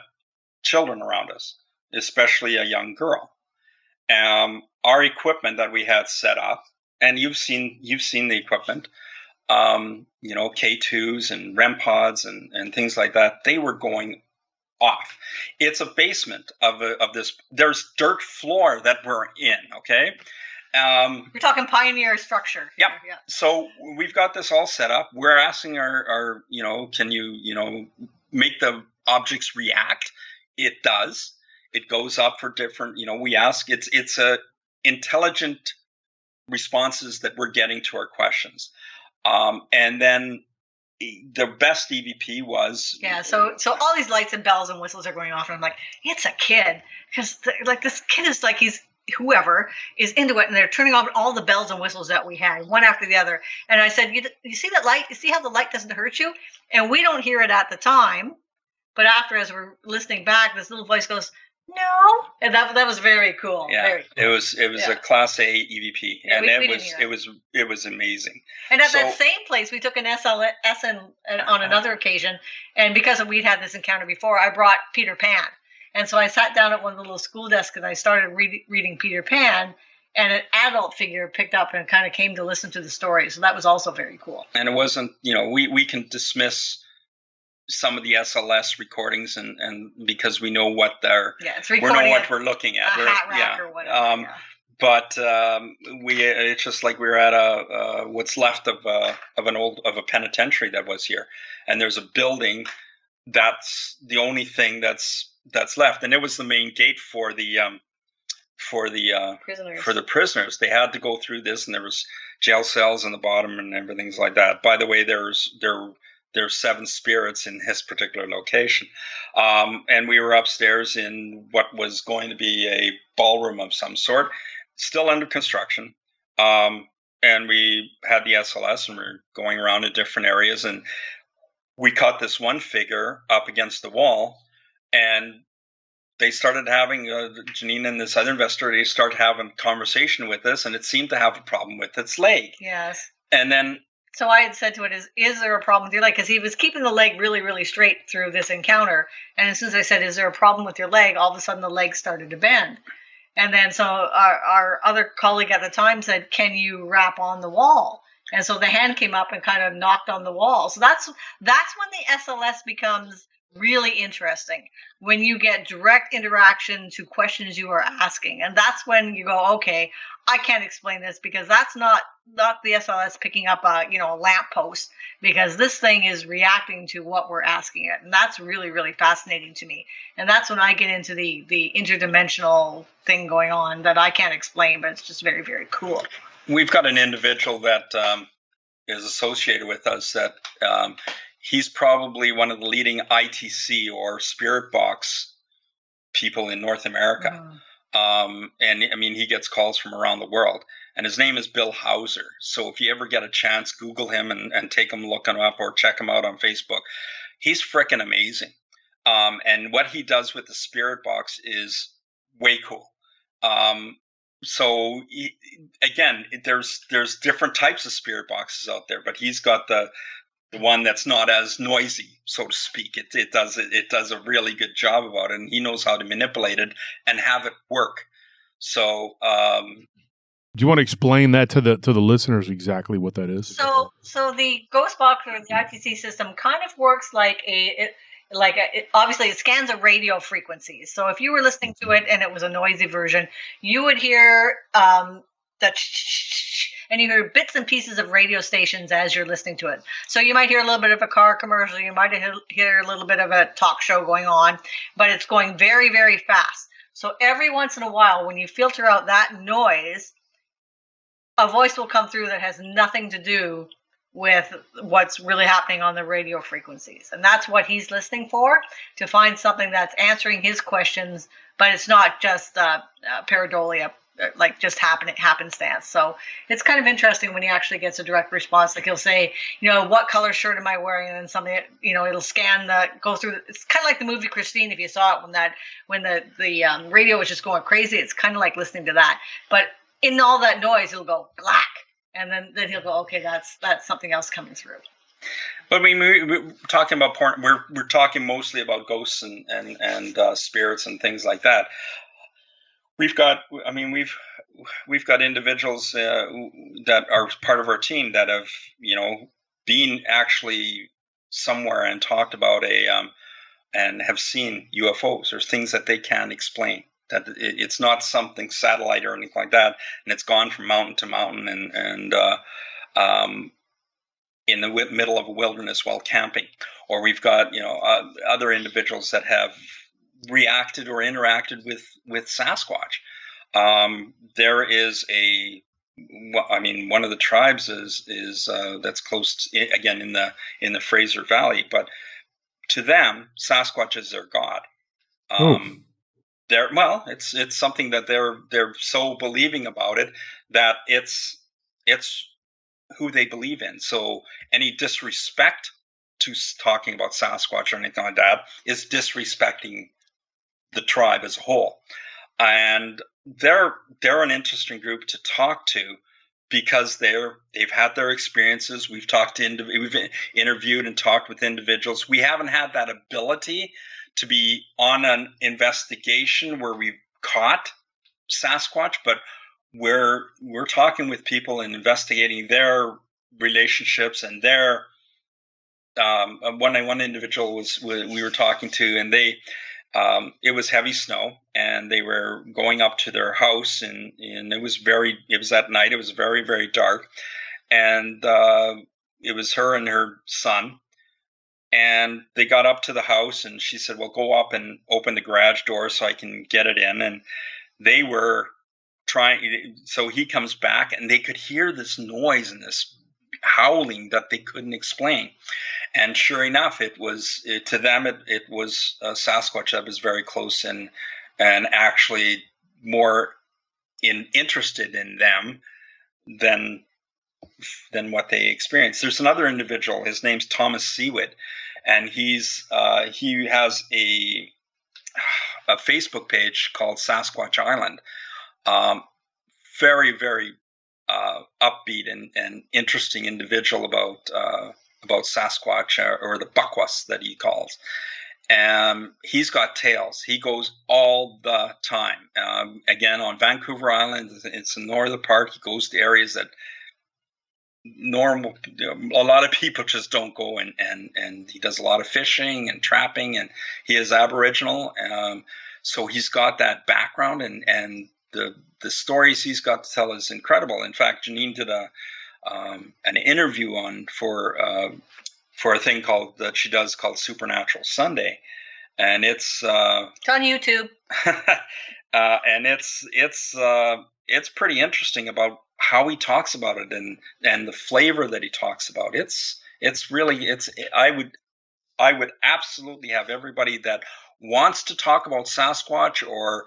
children around us, especially a young girl. Our equipment that we had set up, and you've seen the equipment, K2s and REM pods and things like that. They were going off. It's a basement of this. There's dirt floor that we're in. Okay. We're talking pioneer structure. Yep. Yeah. So we've got this all set up. We're asking our can you make the objects react? It does. It goes up for different, we ask. It's a intelligent responses that we're getting to our questions. And then the best EVP was so all these lights and bells and whistles are going off, and I'm like, it's a kid, because this kid is like, he's whoever is into it, and they're turning off all the bells and whistles that we had one after the other. And I said, you see that light? You see how the light doesn't hurt you? And we don't hear it at the time, but after, as we're listening back, this little voice goes, no. And that was very cool. Yeah, very cool. It was a Class A EVP, and it was amazing. And at that same place, we took an SLS on another occasion, and because we'd had this encounter before, I brought Peter Pan, and so I sat down at one of the little school desks and I started reading Peter Pan, and an adult figure picked up and kind of came to listen to the story. So that was also very cool. And it wasn't, we can dismiss some of the SLS recordings and because we know what we know what we're looking at. Hat rack or whatever. But it's just like we're at what's left of a penitentiary that was here, and there's a building that's the only thing that's left, and it was the main gate for the prisoners. They had to go through this, and there was jail cells in the bottom and everything's like that. By the way, there's 7 spirits in this particular location. And we were upstairs in what was going to be a ballroom of some sort, still under construction. And we had the SLS, and we're going around in different areas, and we caught this one figure up against the wall, and they started having, Janine and this other investor, they started having a conversation with us, and it seemed to have a problem with its leg. Yes. And then so I had said to it, is there a problem with your leg? Because he was keeping the leg really, really straight through this encounter. And as soon as I said, is there a problem with your leg? All of a sudden the leg started to bend. And then so our other colleague at the time said, can you rap on the wall? And so the hand came up and kind of knocked on the wall. So that's when the SLS becomes really interesting when you get direct interaction to questions you are asking. And that's when you go, okay, I can't explain this because that's not the SLS picking up a lamp post, because this thing is reacting to what we're asking it. And that's really, really fascinating to me. And that's when I get into the interdimensional thing going on that I can't explain, but it's just very, very cool. We've got an individual that is associated with us that he's probably one of the leading ITC or spirit box people in North America. And I mean, he gets calls from around the world, and his name is Bill Hauser. So if you ever get a chance, Google him and take him, look him up, or check him out on Facebook. He's freaking amazing. And what he does with the spirit box is way cool. So again, there's different types of spirit boxes out there, but he's got the one that's not as noisy, so to speak. It does a really good job about it, and he knows how to manipulate it and have it work. So, do you want to explain that to the listeners exactly what that is? So the ghost box or the ITC system kind of works like obviously it scans a radio frequency. So if you were listening to it and it was a noisy version, you would hear and you hear bits and pieces of radio stations as you're listening to it. So you might hear a little bit of a car commercial, you might hear a little bit of a talk show going on, but it's going very, very fast. So every once in a while, when you filter out that noise, a voice will come through that has nothing to do with what's really happening on the radio frequencies. And that's what he's listening for, to find something that's answering his questions, but it's not just pareidolia, like just happenstance. So it's kind of interesting when he actually gets a direct response. Like he'll say, what color shirt am I wearing? And then something, it'll scan go through. It's kind of like the movie Christine, if you saw it, when the radio was just going crazy. It's kind of like listening to that. But in all that noise, it'll go black. And then he'll go, okay, that's something else coming through. But we're talking about porn. We're talking mostly about ghosts and spirits and things like that. We've got individuals that are part of our team that have been actually somewhere and talked about and have seen UFOs or things that they can't explain. That it's not something satellite or anything like that, and it's gone from mountain to mountain and in the middle of a wilderness while camping. Or we've got other individuals that have reacted or interacted with Sasquatch. There is one of the tribes is that's close again in the Fraser Valley, but to them Sasquatch is their god. It's something that they're so believing about it that it's who they believe in. So any disrespect to talking about Sasquatch or anything like that is disrespecting the tribe as a whole. And they're an interesting group to talk to because they've had their experiences. We've interviewed and talked with individuals. We haven't had that ability to be on an investigation where we've caught Sasquatch, but we're talking with people and investigating their relationships and their one individual we were talking to, and they it was heavy snow and they were going up to their house and it was at night. It was very, very dark, and it was her and her son. And they got up to the house and she said, well, go up and open the garage door so I can get it in. And they were trying. So he comes back and they could hear this noise and this howling that they couldn't explain. And sure enough, to them, it was Sasquatch that was very close and actually more interested in them than what they experienced. There's another individual. His name's Thomas Seawood, and he has a Facebook page called Sasquatch Island. Very, very upbeat and interesting individual about Sasquatch or the Buckwas that he calls. He's got tales. He goes all the time. Again, on Vancouver Island, it's the northern part. He goes to areas that normal. A lot of people just don't go, and he does a lot of fishing and trapping, and he is Aboriginal, so he's got that background, and the stories he's got to tell is incredible. In fact, Janine did an interview for a thing that she does called Supernatural Sunday, and it's on YouTube, and it's pretty interesting about how he talks about it and the flavor that he talks about. I would absolutely have everybody that wants to talk about Sasquatch or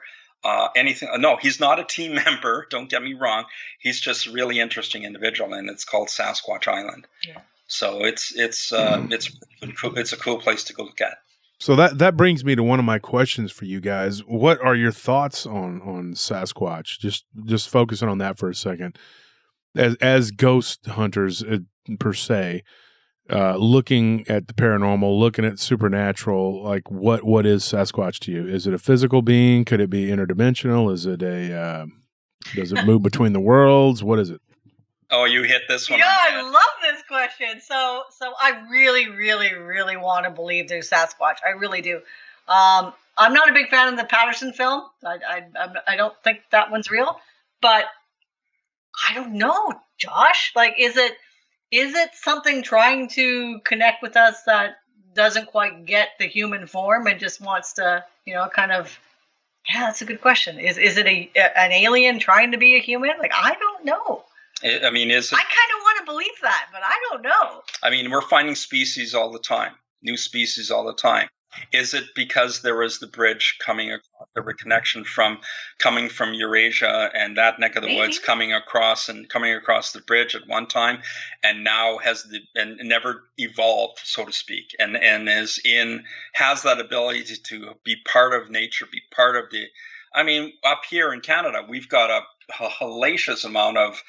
anything. No, he's not a team member. Don't get me wrong. He's just a really interesting individual, and it's called Sasquatch Island. Yeah. So it's a cool place to go look at. So that brings me to one of my questions for you guys. What are your thoughts on Sasquatch? Just focusing on that for a second. As ghost hunters per se, looking at the paranormal, looking at supernatural, like what is Sasquatch to you? Is it a physical being? Could it be interdimensional? Is it does it move between the worlds? What is it? Oh, you hit this one. Yeah, I love this question. So I really, really, really want to believe there's Sasquatch. I really do. I'm not a big fan of the Patterson film. I don't think that one's real. But I don't know, Josh. Like, is it something trying to connect with us that doesn't quite get the human form and just wants to, kind of? Yeah, that's a good question. Is it an alien trying to be a human? Like, I don't know. I mean, I kind of want to believe that, but I don't know. I mean, we're finding species all the time, new species all the time. Is it because there was the bridge coming across, there were connection coming from Eurasia and that neck of the woods coming across the bridge at one time, and now and never evolved, so to speak, and has that ability to be part of nature, be part of the. I mean, up here in Canada, we've got a hellacious amount of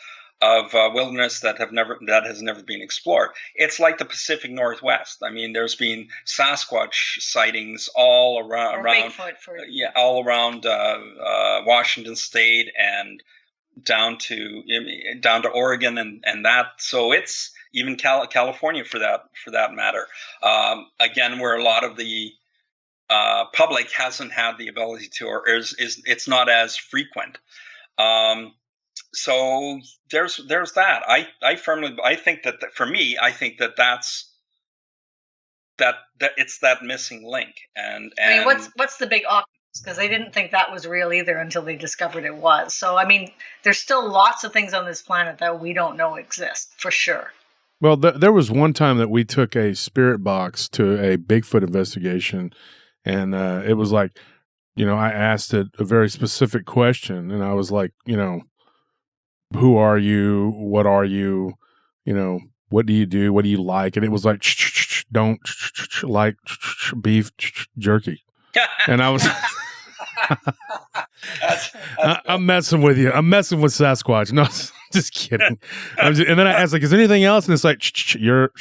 wilderness that has never been explored. It's like the Pacific Northwest. I mean, there's been Sasquatch sightings all around all around Washington State and down to Oregon and that. So it's even California for that matter. Again, where a lot of the public hasn't had the ability to, or it's not as frequent. So there's that. I think that for me, I think that's it's that missing link. And I mean, what's the big octopus? Because they didn't think that was real either until they discovered it was. So I mean, there's still lots of things on this planet that we don't know exist for sure. Well, there was one time that we took a spirit box to a Bigfoot investigation, and it was like, I asked it a very specific question, and I was like, who are you? What are you? What do you do? What do you like? And it was like, don't like beef jerky. And I was, I'm messing with you. I'm messing with Sasquatch. No, just kidding. And then I asked, like, is there anything else? And it's like, you're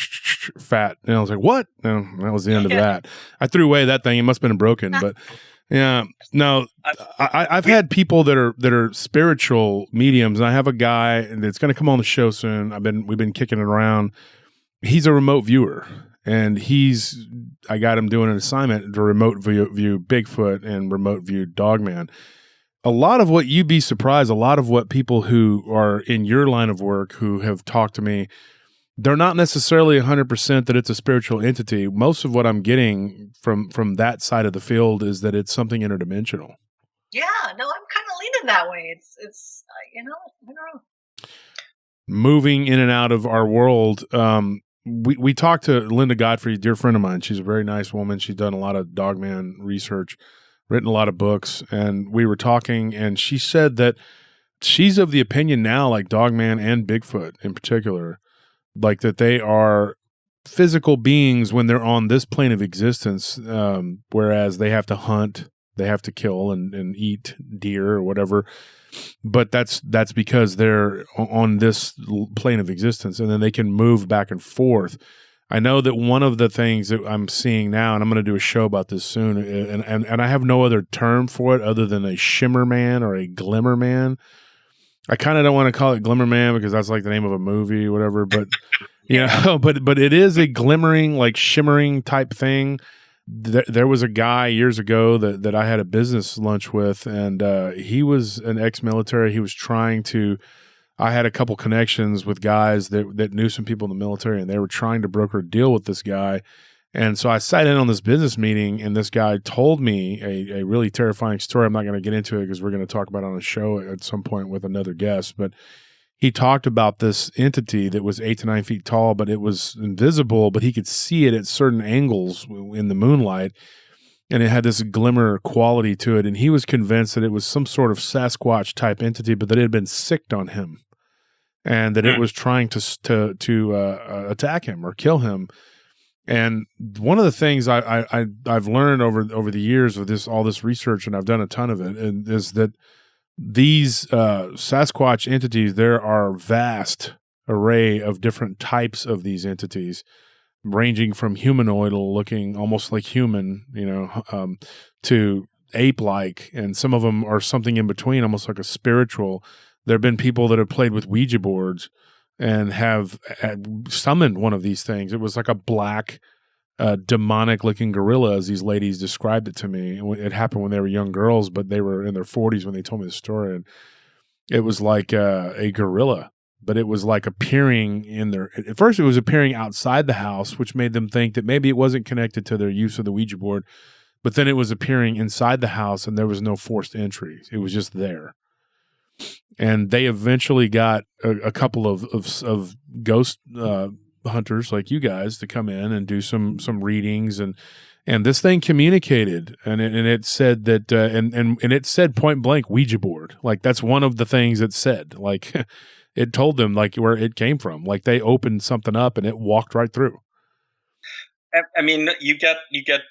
fat. And I was like, what? No, that was the end of that. I threw away that thing. It must have been broken, but. Yeah, no, I've had people that are spiritual mediums, and I have a guy that's going to come on the show soon. We've been kicking it around. He's a remote viewer, and I got him doing an assignment to remote view Bigfoot and remote view Dogman. A lot of what you'd be surprised, a lot of what people who are in your line of work who have talked to me, they're not necessarily 100% that it's a spiritual entity. Most of what I'm getting from that side of the field is that it's something interdimensional. Yeah, no, I'm kind of leaning that way. It's I don't know. Moving in and out of our world. We talked to Linda Godfrey, a dear friend of mine. She's a very nice woman. She's done a lot of Dogman research, written a lot of books, and we were talking, and she said that she's of the opinion now, like Dogman and Bigfoot in particular, like that they are physical beings when they're on this plane of existence, whereas they have to hunt, they have to kill and eat deer or whatever. But that's because they're on this plane of existence, and then they can move back and forth. I know that one of the things that I'm seeing now, and I'm going to do a show about this soon, and I have no other term for it other than a shimmer man or a glimmer man. I kind of don't want to call it Glimmer Man because that's like the name of a movie or whatever, but but it is a glimmering, like shimmering type thing. There was a guy years ago that I had a business lunch with, and he was an ex-military. He was trying to. I had a couple connections with guys that knew some people in the military, and they were trying to broker a deal with this guy. And so I sat in on this business meeting, and this guy told me a really terrifying story. I'm not going to get into it because we're going to talk about it on a show at some point with another guest. But he talked about this entity that was 8 to 9 feet tall, but it was invisible, but he could see it at certain angles in the moonlight. And it had this glimmer quality to it. And he was convinced that it was some sort of Sasquatch type entity, but that it had been sicked on him and that it was trying to attack him or kill him. And one of the things I've learned over the years of all this research, and I've done a ton of it, and is that these Sasquatch entities, there are vast array of different types of these entities, ranging from humanoidal looking, almost like human, to ape-like, and some of them are something in between, almost like a spiritual. There have been people that have played with Ouija boards and have summoned one of these things. It was like a black, demonic-looking gorilla, as these ladies described it to me. It happened when they were young girls, but they were in their 40s when they told me the story. And it was like a gorilla, but it was like appearing in their... At first, it was appearing outside the house, which made them think that maybe it wasn't connected to their use of the Ouija board, but then it was appearing inside the house, and there was no forced entry. It was just there. And they eventually got a couple of ghost hunters like you guys to come in and do some readings, and this thing communicated, and it said that and it said point blank Ouija board. Like that's one of the things it said. Like it told them like where it came from. Like they opened something up and it walked right through. I mean, you get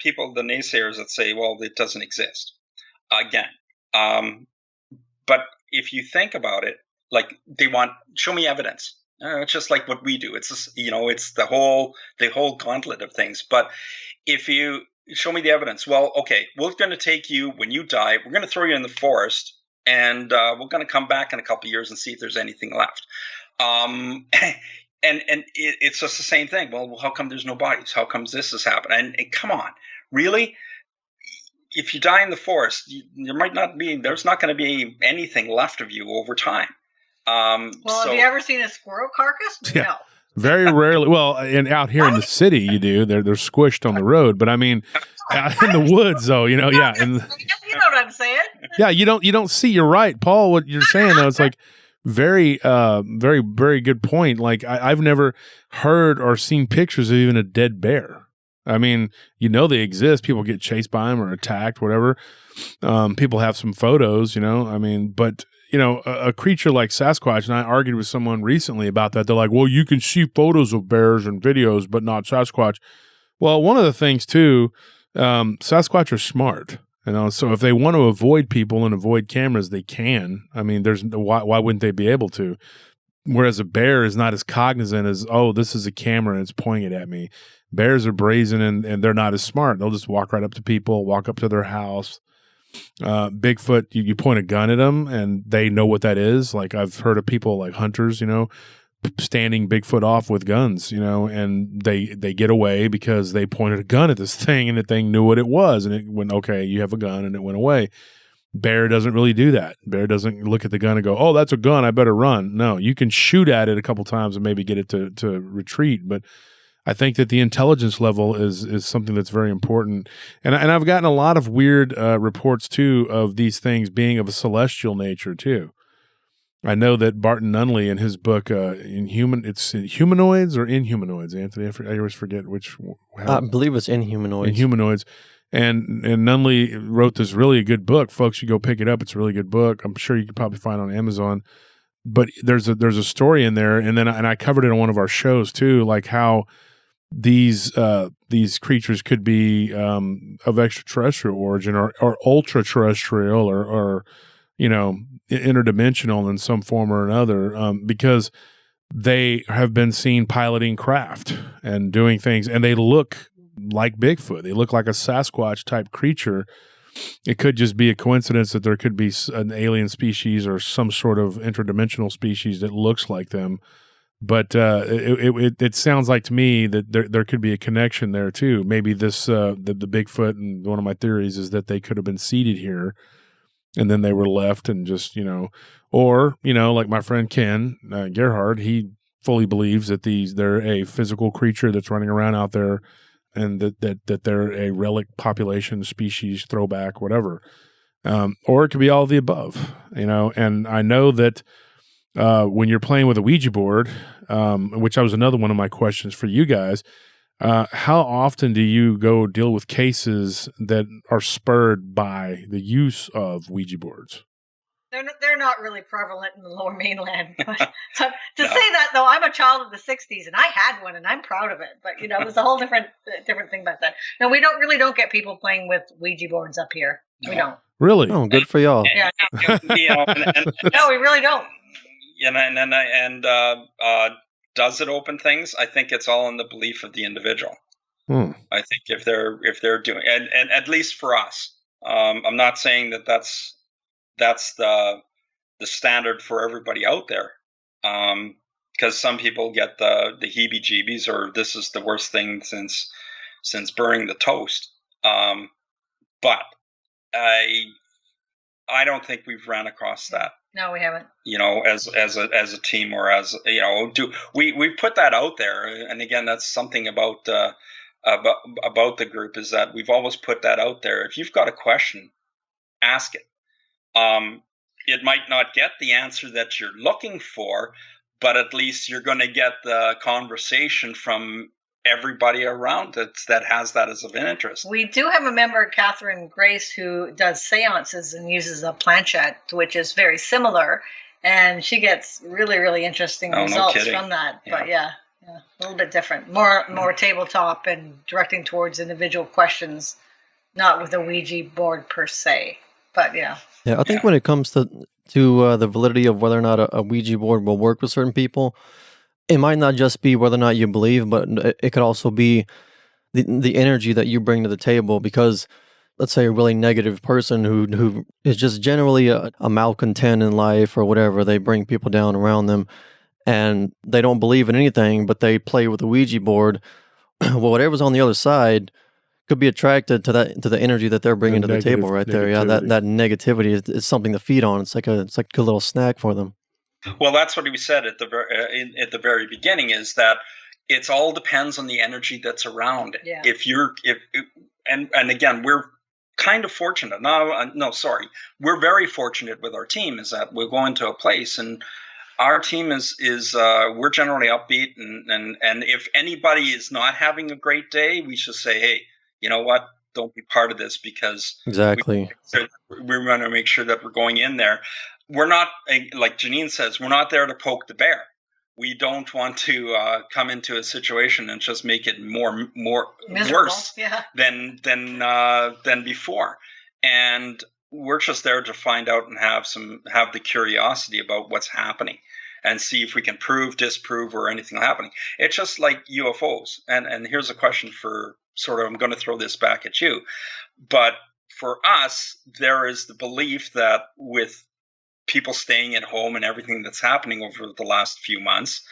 people, the naysayers, that say, well, it doesn't exist. Again, but if you think about it, like they want, show me evidence. It's just like what we do. It's just, it's the whole gauntlet of things. But if you show me the evidence, well, okay, we're going to take you when you die. We're going to throw you in the forest, and we're going to come back in a couple of years and see if there's anything left. And it's just the same thing. Well, how come there's no bodies? How comes this has happened? And come on, really? If you die in the forest, there's not going to be anything left of you over time. Have you ever seen a squirrel carcass? Yeah, no. Very rarely. Well, and out here in the city, you do. They're squished on the road, but I mean, out in the woods, though, yeah. You know what I'm saying? Yeah, you don't see. You're right, Paul. What you're saying though, it's like very, very, very good point. Like I've never heard or seen pictures of even a dead bear. I mean, they exist. People get chased by them or attacked, whatever. People have some photos, I mean, but, a creature like Sasquatch, and I argued with someone recently about that. They're like, well, you can see photos of bears and videos, but not Sasquatch. Well, one of the things, too, Sasquatch are smart, so if they want to avoid people and avoid cameras, they can. I mean, why wouldn't they be able to? Whereas a bear is not as cognizant as, oh, this is a camera and it's pointing it at me. Bears are brazen and they're not as smart. They'll just walk right up to people, walk up to their house. Bigfoot, you point a gun at them and they know what that is. Like I've heard of people like hunters, standing Bigfoot off with guns, and they get away because they pointed a gun at this thing and the thing knew what it was. And it went, okay, you have a gun, and it went away. Bear doesn't really do that. Bear doesn't look at the gun and go, oh, that's a gun, I better run. No, you can shoot at it a couple times and maybe get it to retreat. But I think that the intelligence level is something that's very important. And I've gotten a lot of weird reports, too, of these things being of a celestial nature, too. I know that Barton Nunley in his book, it's Humanoids or Inhumanoids, Anthony? I always forget which. I believe it's Inhumanoids. Inhumanoids. And Nunley wrote this really good book. Folks should go pick it up. It's a really good book. I'm sure you could probably find it on Amazon. But there's a story in there, and I covered it on one of our shows too, like how these creatures could be of extraterrestrial origin or ultra terrestrial or interdimensional in some form or another, because they have been seen piloting craft and doing things, and they look like Bigfoot. They look like a Sasquatch type creature. it could just be a coincidence that there could be an alien species or some sort of interdimensional species that looks like them. But it sounds like to me that there could be a connection there too. Maybe this the Bigfoot, and one of my theories is that they could have been seeded here, and then they were left, and just or like my friend Ken Gerhard, he fully believes that they're a physical creature that's running around out there, and that they're a relic population, species, throwback, whatever. Or it could be all of the above, And I know that. When you're playing with a Ouija board, which was another one of my questions for you guys, how often do you go deal with cases that are spurred by the use of Ouija boards? They're not really prevalent in the Lower Mainland. But, so to say that, though, I'm a child of the '60s, and I had one, and I'm proud of it. But it was a whole different thing back then. No, we don't get people playing with Ouija boards up here. No. We don't. Really? Oh, good for y'all. Yeah. No, we really don't. And does it open things? I think it's all in the belief of the individual. I think if they're doing, and at least for us, I'm not saying that's the standard for everybody out there, because some people get the heebie-jeebies, or this is the worst thing since burning the toast. But I don't think we've ran across that. No, we haven't. As a team, or as we put that out there, and again, that's something about the group, is that we've always put that out there. If you've got a question, ask it. It might not get the answer that you're looking for, but at least you're going to get the conversation from everybody around that has that as of an interest. We do have a member, Catherine Grace, who does seances and uses a planchette, which is very similar, and she gets really, really interesting results from that. Yeah. But yeah, a little bit different, more tabletop and directing towards individual questions, not with a Ouija board per se. But yeah, I think when it comes to the validity of whether or not a Ouija board will work with certain people, it might not just be whether or not you believe, but it could also be the energy that you bring to the table. Because let's say a really negative person who is just generally a malcontent in life or whatever, they bring people down around them, and they don't believe in anything, but they play with a Ouija board. Well, whatever's on the other side could be attracted to the energy that they're bringing to the table right there. Yeah, that negativity is something to feed on. It's like a little snack for them. Well, that's what we said at the very beginning, is that it's all depends on the energy that's around. Yeah. And again, we're kind of fortunate. We're very fortunate with our team, is that we're going to a place, and our team is we're generally upbeat, and if anybody is not having a great day, we should say, hey, you know what? Don't be part of this, because exactly we want to make sure that we're going in there. We're not, like Janine says, we're not there to poke the bear. We don't want to come into a situation and just make it more worse than before. And we're just there to find out and have the curiosity about what's happening, and see if we can prove, disprove, or anything happening. It's just like UFOs. And here's a question for I'm going to throw this back at you. But for us, there is the belief that with people staying at home and everything that's happening over the last few months,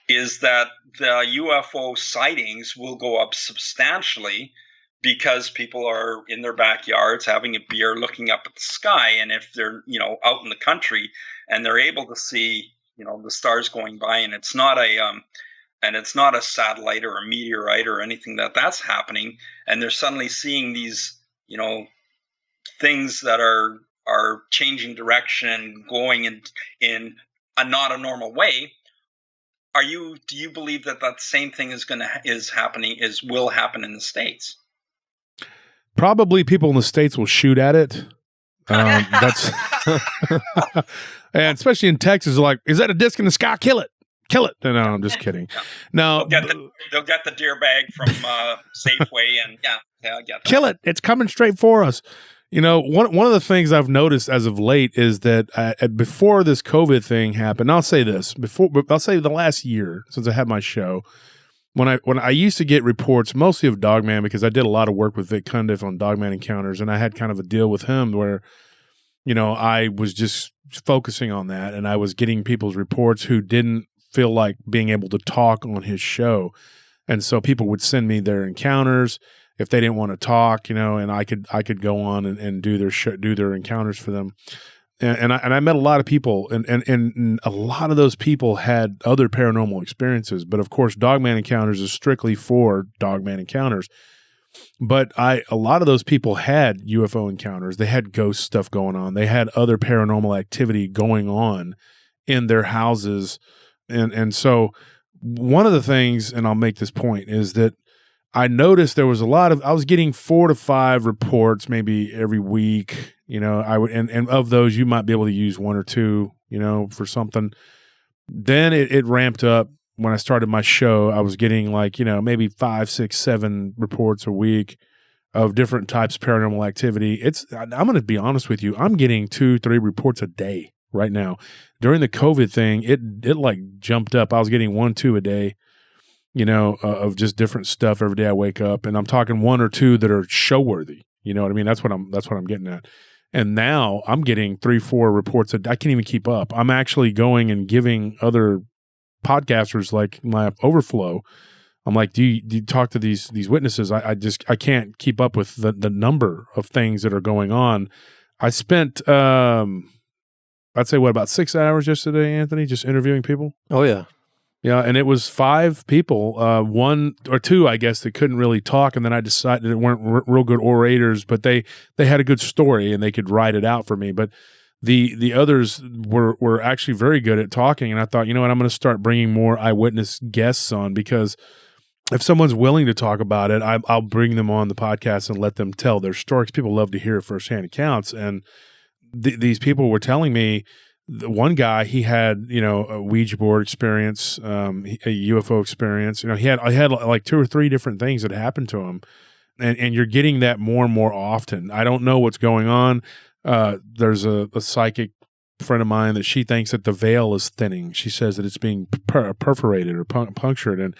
is that the UFO sightings will go up substantially, because people are in their backyards having a beer, looking up at the sky. And if they're, out in the country and they're able to see, the stars going by, and it's not a satellite or a meteorite or anything that's happening, and they're suddenly seeing these, things that are changing direction, going in a not a normal way. Do you believe that same thing will happen in the States? Probably people in the States will shoot at it. That's and especially in Texas, like, is that a disc in the sky? Kill it. No, I'm just kidding. No, they'll get the deer bag from Safeway, and I get that. Kill it. It's coming straight for us. One of the things I've noticed as of late is that before this COVID thing happened, I'll say the last year since I had my show, when I used to get reports mostly of Dogman, because I did a lot of work with Vic Cundiff on Dogman Encounters, and I had kind of a deal with him where, I was just focusing on that, and I was getting people's reports who didn't feel like being able to talk on his show. And so people would send me their encounters if they didn't want to talk, and I could go on and do their encounters for them. And I met a lot of people, and a lot of those people had other paranormal experiences. But of course, Dogman Encounters is strictly for Dogman Encounters. But a lot of those people had UFO encounters. They had ghost stuff going on. They had other paranormal activity going on in their houses. And so one of the things, and I'll make this point, is that I noticed there was I was getting 4 to 5 reports maybe every week. I would, and of those you might be able to use 1 or 2, for something. Then it ramped up. When I started my show, I was getting maybe 5, 6, 7 reports a week of different types of paranormal activity. I'm going to be honest with you. I'm getting 2, 3 reports a day right now. During the COVID thing, it jumped up. I was getting 1, 2 a day, of just different stuff every day I wake up. And I'm talking 1 or 2 that are show worthy. You know what I mean? That's what I'm getting at. And now I'm getting 3, 4 reports I can't even keep up. I'm actually going and giving other podcasters like my Overflow. I'm like, do you talk to these witnesses? I can't keep up with the number of things that are going on. I spent I'd say about 6 hours yesterday, Anthony, just interviewing people. Oh yeah. Yeah, and it was 5 people, 1 or 2, I guess, that couldn't really talk, and then I decided it weren't real good orators, but they had a good story and they could write it out for me. But the others were actually very good at talking, and I thought, I'm going to start bringing more eyewitness guests on, because if someone's willing to talk about it, I'll bring them on the podcast and let them tell their stories. People love to hear firsthand accounts, and these people were telling me. The one guy, he had, a Ouija board experience, a UFO experience. I had like 2 or 3 different things that happened to him, and you're getting that more and more often. I don't know what's going on. There's a psychic friend of mine that she thinks that the veil is thinning. She says that it's being perforated or punctured, and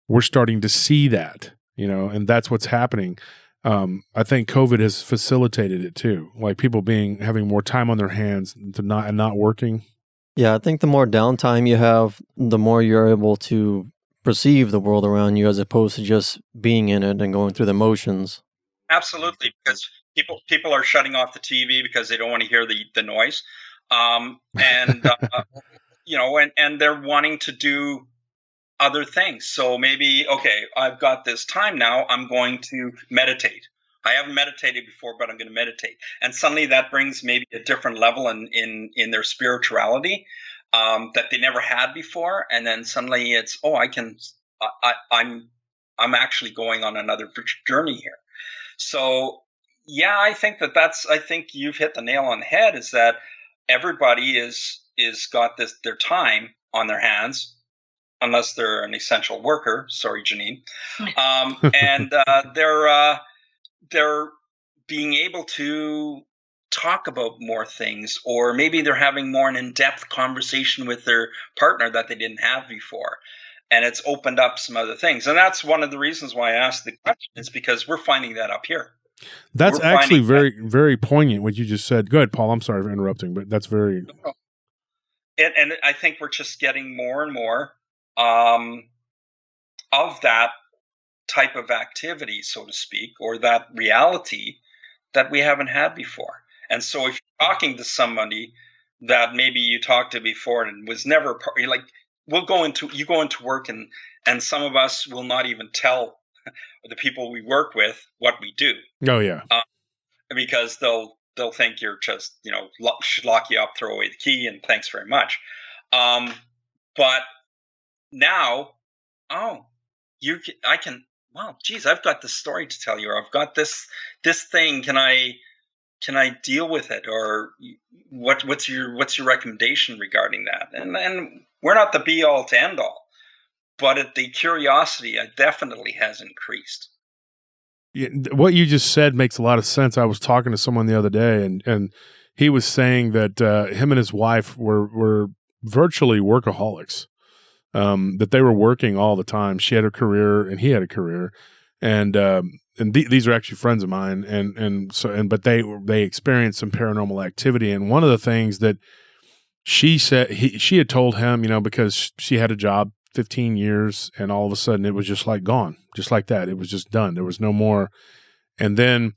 we're starting to see that, and that's what's happening. I think COVID has facilitated it too, like people having more time on their hands and not working. Yeah, I think the more downtime you have, the more you're able to perceive the world around you, as opposed to just being in it and going through the motions. Absolutely, because people are shutting off the TV because they don't want to hear the noise, and they're wanting to do other things. So maybe, okay, I've got this time now, I'm going to meditate. I haven't meditated before, but I'm going to meditate. And suddenly that brings maybe a different level in their spirituality that they never had before. And then suddenly it's, I'm actually going on another journey here. So yeah, I think I think you've hit the nail on the head, is that everybody is got their time on their hands, unless they're an essential worker. Sorry, Janine. And they're being able to talk about more things, or maybe they're having more an in-depth conversation with their partner that they didn't have before. And it's opened up some other things. And that's one of the reasons why I asked the question, is because we're finding that up here. That's actually very, very poignant what you just said. Go ahead, Paul. I'm sorry for interrupting, but that's very... And I think we're just getting more and more of that type of activity, so to speak, or that reality that we haven't had before. And so if you're talking to somebody that maybe you talked to before and was never like, you go into work, and some of us will not even tell the people we work with what we do. Oh yeah. Because they'll think you're just, should lock you up, throw away the key, and thanks very much. But now, I've got this story to tell you, or I've got this thing. Can I deal with it, or what's your recommendation regarding that? And we're not the be all to end all, but the curiosity definitely has increased. Yeah, what you just said makes a lot of sense. I was talking to someone the other day, and he was saying that him and his wife were virtually workaholics. that they were working all the time. She had a career and he had a career, and these are actually friends of mine, but they experienced some paranormal activity. And one of the things that she said, she had told him, because she had a job 15 years, and all of a sudden it was just like gone, just like that. It was just done. There was no more. And then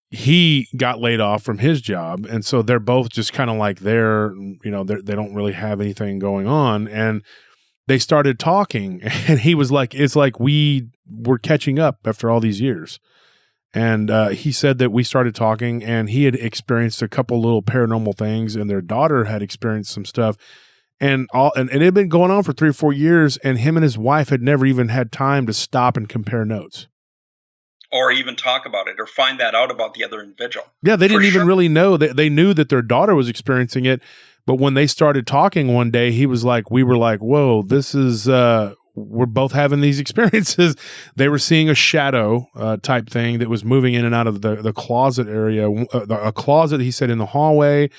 he got laid off from his job, and so they're both just kind of like they don't really have anything going on, and they started talking, and he was like, it's like we were catching up after all these years. And he said that we started talking, and he had experienced a couple little paranormal things, and their daughter had experienced some stuff, and it had been going on for 3 or 4 years, and him and his wife had never even had time to stop and compare notes. Or even talk about it or find that out about the other individual. Yeah, they didn't even really know. They knew that their daughter was experiencing it, but when they started talking one day, we were like, whoa, this is, we're both having these experiences. They were seeing a shadow type thing that was moving in and out of the closet area, a closet, he said, in the hallway,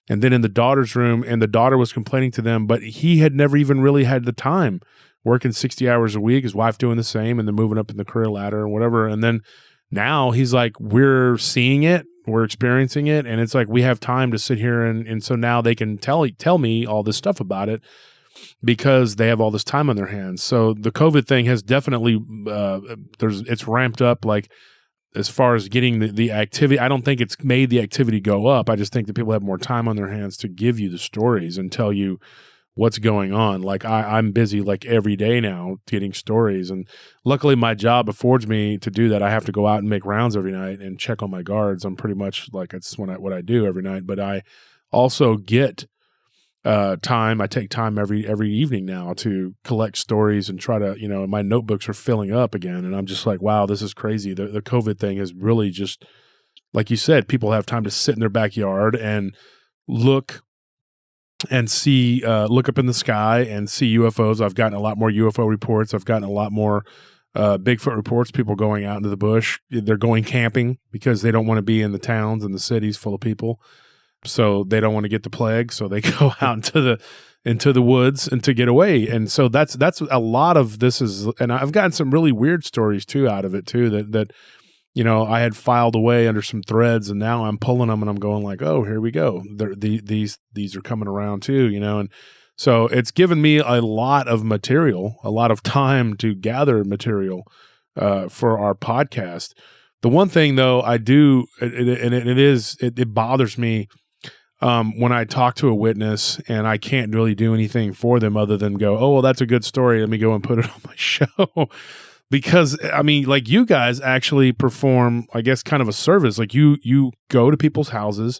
and then in the daughter's room, and the daughter was complaining to them, but he had never even really had the time. Working 60 hours a week, his wife doing the same, and then moving up in the career ladder and whatever. And then now he's like, we're seeing it, we're experiencing it, and it's like we have time to sit here, and so now they can tell me all this stuff about it because they have all this time on their hands. So the COVID thing has definitely it's ramped up, like as far as getting the activity. I don't think it's made the activity go up. I just think that people have more time on their hands to give you the stories and tell you what's going on. Like I'm busy like every day now getting stories, and luckily my job affords me to do that. I have to go out and make rounds every night and check on my guards. I'm pretty much like, it's what I do every night, but I also get time. I take time every evening now to collect stories and try to, my notebooks are filling up again, and I'm just like, wow, this is crazy. The COVID thing is really just, like you said, people have time to sit in their backyard and look and see, look up in the sky and see UFOs. I've gotten a lot more UFO reports. I've gotten a lot more Bigfoot reports, people going out into the bush. They're going camping because they don't want to be in the towns and the cities full of people. So they don't want to get the plague. So they go out into the woods and to get away. And so that's a lot of this is, and I've gotten some really weird stories too out of it too, that I had filed away under some threads, and now I'm pulling them and I'm going like, oh, here we go. These are coming around too, and so it's given me a lot of material, a lot of time to gather material for our podcast. The one thing though I do, it bothers me when I talk to a witness and I can't really do anything for them other than go, oh, well, that's a good story. Let me go and put it on my show. Because, I mean, like you guys actually perform, I guess, kind of a service. Like you go to people's houses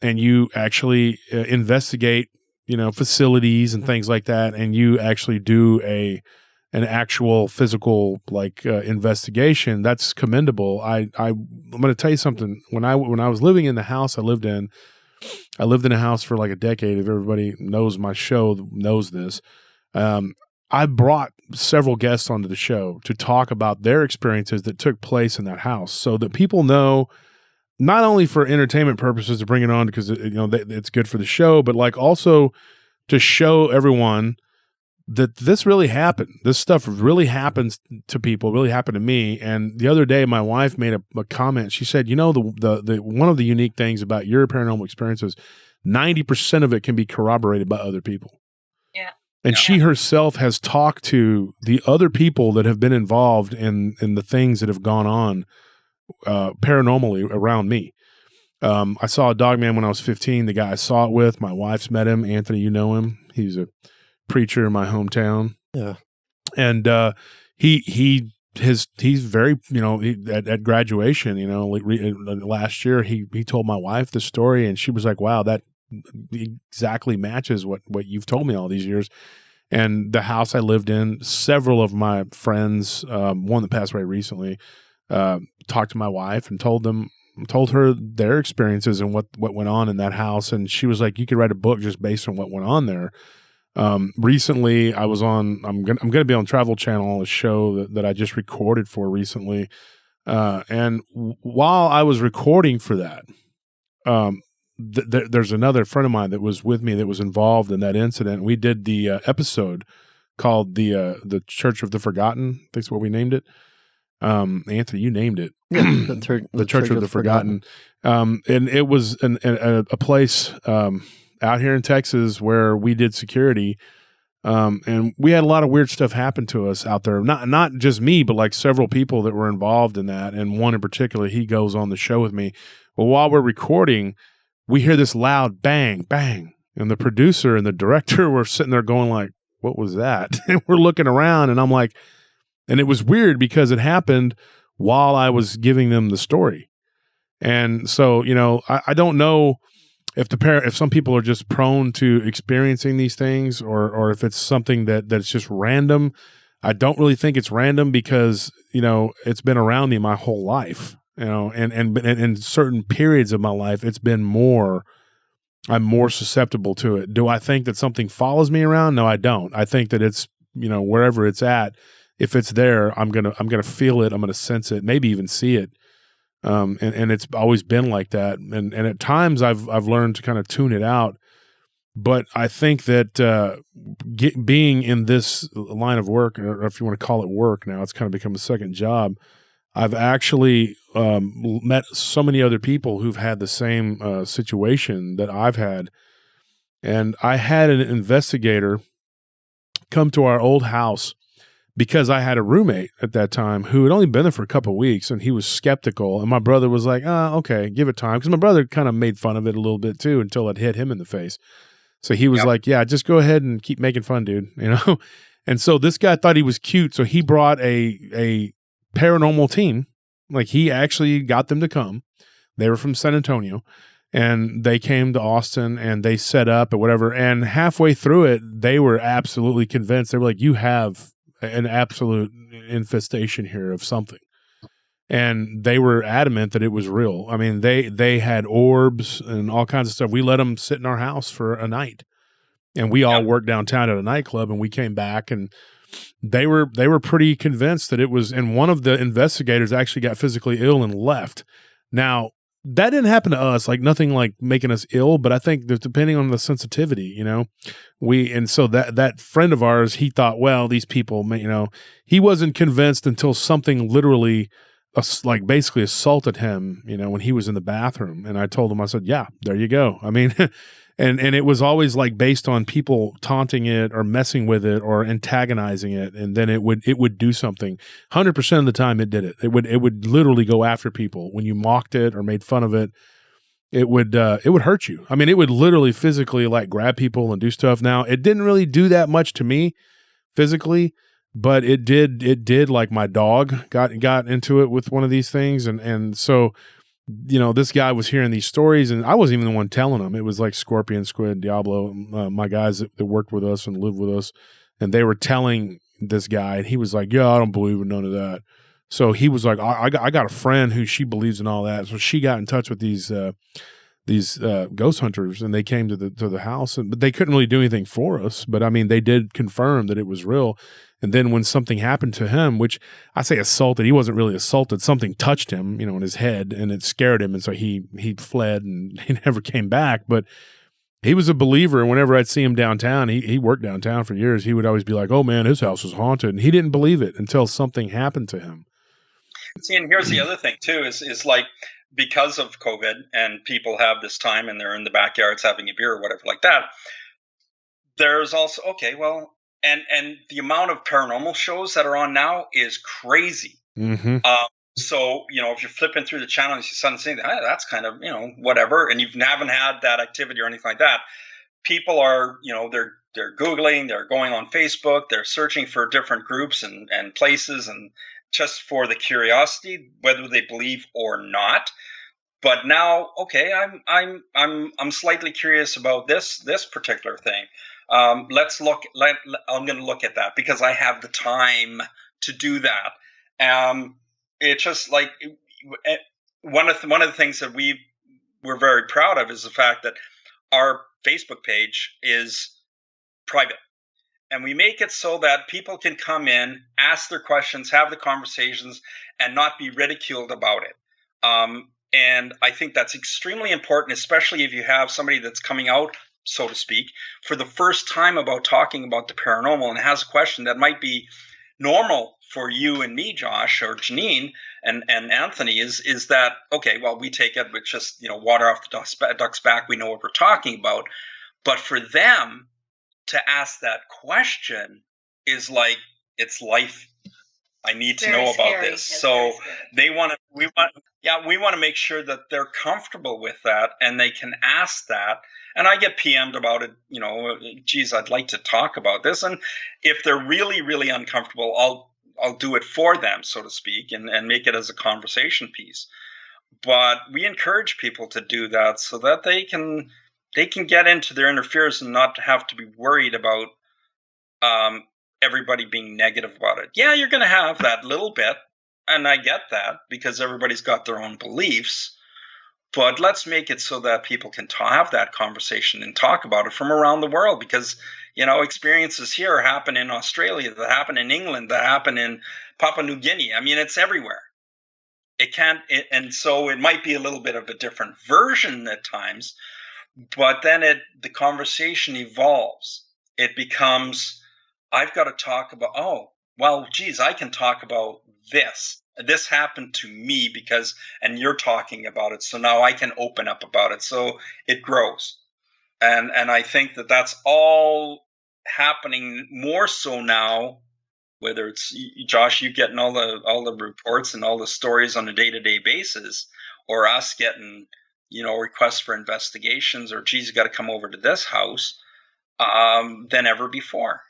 and you actually investigate, facilities and things like that. And you actually do an actual physical investigation. That's commendable. I'm going to tell you something. When I was living in the house I lived in a house for like a decade. If everybody knows my show, knows this. I brought several guests onto the show to talk about their experiences that took place in that house, so that people know, not only for entertainment purposes to bring it on because it's good for the show, but like also to show everyone that this really happened. This stuff really happens to people, really happened to me. And the other day, my wife made a comment. She said, the one of the unique things about your paranormal experiences, 90% of it can be corroborated by other people. Yeah. And she herself has talked to the other people that have been involved in the things that have gone on paranormally around me. I saw a dog man when I was 15. The guy I saw it with, my wife's met him. Anthony, you know him. He's a preacher in my hometown. Yeah. And he's very, at graduation, last year, he told my wife the story, and she was like, wow, that exactly matches what you've told me all these years. And the house I lived in, several of my friends, one that passed away recently, talked to my wife and told her their experiences and what went on in that house. And she was like, you could write a book just based on what went on there. Recently I was on, I'm going to be on Travel Channel, a show that I just recorded for recently. And while I was recording for that, there's another friend of mine that was with me that was involved in that incident. We did the episode called the Church of the Forgotten. I think that's what we named it. Anthony, you named it. Yeah, the Church of the Forgotten. And it was a place out here in Texas where we did security. And we had a lot of weird stuff happen to us out there. Not just me, but like several people that were involved in that. And one in particular, he goes on the show with me. Well, while we're recording, we hear this loud bang, bang. And the producer and the director were sitting there going like, what was that? And we're looking around and I'm like, and it was weird because it happened while I was giving them the story. And so, you know, I don't know if if some people are just prone to experiencing these things or if it's something that's just random. I don't really think it's random because, you know, it's been around me my whole life, you know, and in certain periods of my life, I'm more susceptible to it. Do I think that something follows me around? No, I don't. I think that it's, you know, wherever it's at, if it's there, I'm going to feel it. I'm going to sense it, maybe even see it. And it's always been like that. And at times I've learned to kind of tune it out. But I think that being in this line of work, or if you want to call it work now, it's kind of become a second job. I've actually met so many other people who've had the same situation that I've had. And I had an investigator come to our old house because I had a roommate at that time who had only been there for a couple of weeks, and he was skeptical. And my brother was like, okay, give it time. Because my brother kind of made fun of it a little bit too until it hit him in the face. So he was like, yeah, just go ahead and keep making fun, dude. You know? And so this guy thought he was cute. So he brought a paranormal team. Like he actually got them to come. They were from San Antonio. And they came to Austin and they set up or whatever. And halfway through it, they were absolutely convinced. They were like, you have an absolute infestation here of something. And they were adamant that it was real. I mean, they had orbs and all kinds of stuff. We let them sit in our house for a night. And we all worked downtown at a nightclub, and we came back and they were pretty convinced that it was, and one of the investigators actually got physically ill and left. Now, that didn't happen to us, like nothing like making us ill, but I think that depending on the sensitivity, you know, and so that friend of ours, he thought, well, these people, you know, he wasn't convinced until something literally like basically assaulted him, you know, when he was in the bathroom. And I told him, I said, yeah, there you go. I mean, and it was always like based on people taunting it or messing with it or antagonizing it. And then it would do something. 100% of the time it did it. It would literally go after people. When you mocked it or made fun of it, it would hurt you. I mean, it would literally physically like grab people and do stuff. Now, it didn't really do that much to me physically, but it did like my dog got into it with one of these things. And so, you know, this guy was hearing these stories and I wasn't even the one telling them. It was like Scorpion, Squid, Diablo, my guys that worked with us and lived with us. And they were telling this guy and he was like, yeah, I don't believe in none of that. So he was like, I got a friend who she believes in all that. So she got in touch with these ghost hunters and they came to the house, but they couldn't really do anything for us. But I mean, they did confirm that it was real. And then when something happened to him, which I say assaulted, he wasn't really assaulted. Something touched him, you know, in his head and it scared him. And so he fled and he never came back. But he was a believer. And whenever I'd see him downtown, he worked downtown for years. He would always be like, oh man, his house was haunted. And he didn't believe it until something happened to him. See, and here's the other thing too, is like, because of COVID and people have this time and they're in the backyards having a beer or whatever like that, there's also, okay, well, and the amount of paranormal shows that are on now is crazy. Mm-hmm. So, you know, if you're flipping through the channel and you see something, that's kind of, you know, whatever, and you haven't had that activity or anything like that, people are, you know, they're Googling, they're going on Facebook, they're searching for different groups and places and just for the curiosity, whether they believe or not. But now, okay, I'm slightly curious about this particular thing. I'm going to look at that because I have the time to do that. It's just like one of the things that we're very proud of is the fact that our Facebook page is private. And we make it so that people can come in, ask their questions, have the conversations, and not be ridiculed about it. And I think that's extremely important, especially if you have somebody that's coming out so to speak, for the first time about talking about the paranormal and has a question that might be normal for you and me, Josh, or Janine and Anthony, is that, okay, well, we take it with just, water off the duck's back. We know what we're talking about. But for them to ask that question is like, it's life. I need to know about this. So we want to make sure that they're comfortable with that and they can ask that. And I get PM'd about it, geez, I'd like to talk about this. And if they're really, really uncomfortable, I'll do it for them, so to speak, and make it as a conversation piece. But we encourage people to do that so that they can get into their inner fears and not have to be worried about everybody being negative about it. Yeah, you're going to have that little bit, and I get that because everybody's got their own beliefs. But let's make it so that people can have that conversation and talk about it from around the world, because experiences here happen in Australia, that happen in England, that happen in Papua New Guinea. I mean, it's everywhere. And so it might be a little bit of a different version at times, but then the conversation evolves. It becomes, I've got to talk about, I can talk about this. This happened to me and you're talking about it. So now I can open up about it. So it grows. And I think that that's all happening more so now, whether it's Josh, you getting all the reports and all the stories on a day-to-day basis, or us getting, requests for investigations, or geez, you got to come over to this house, than ever before.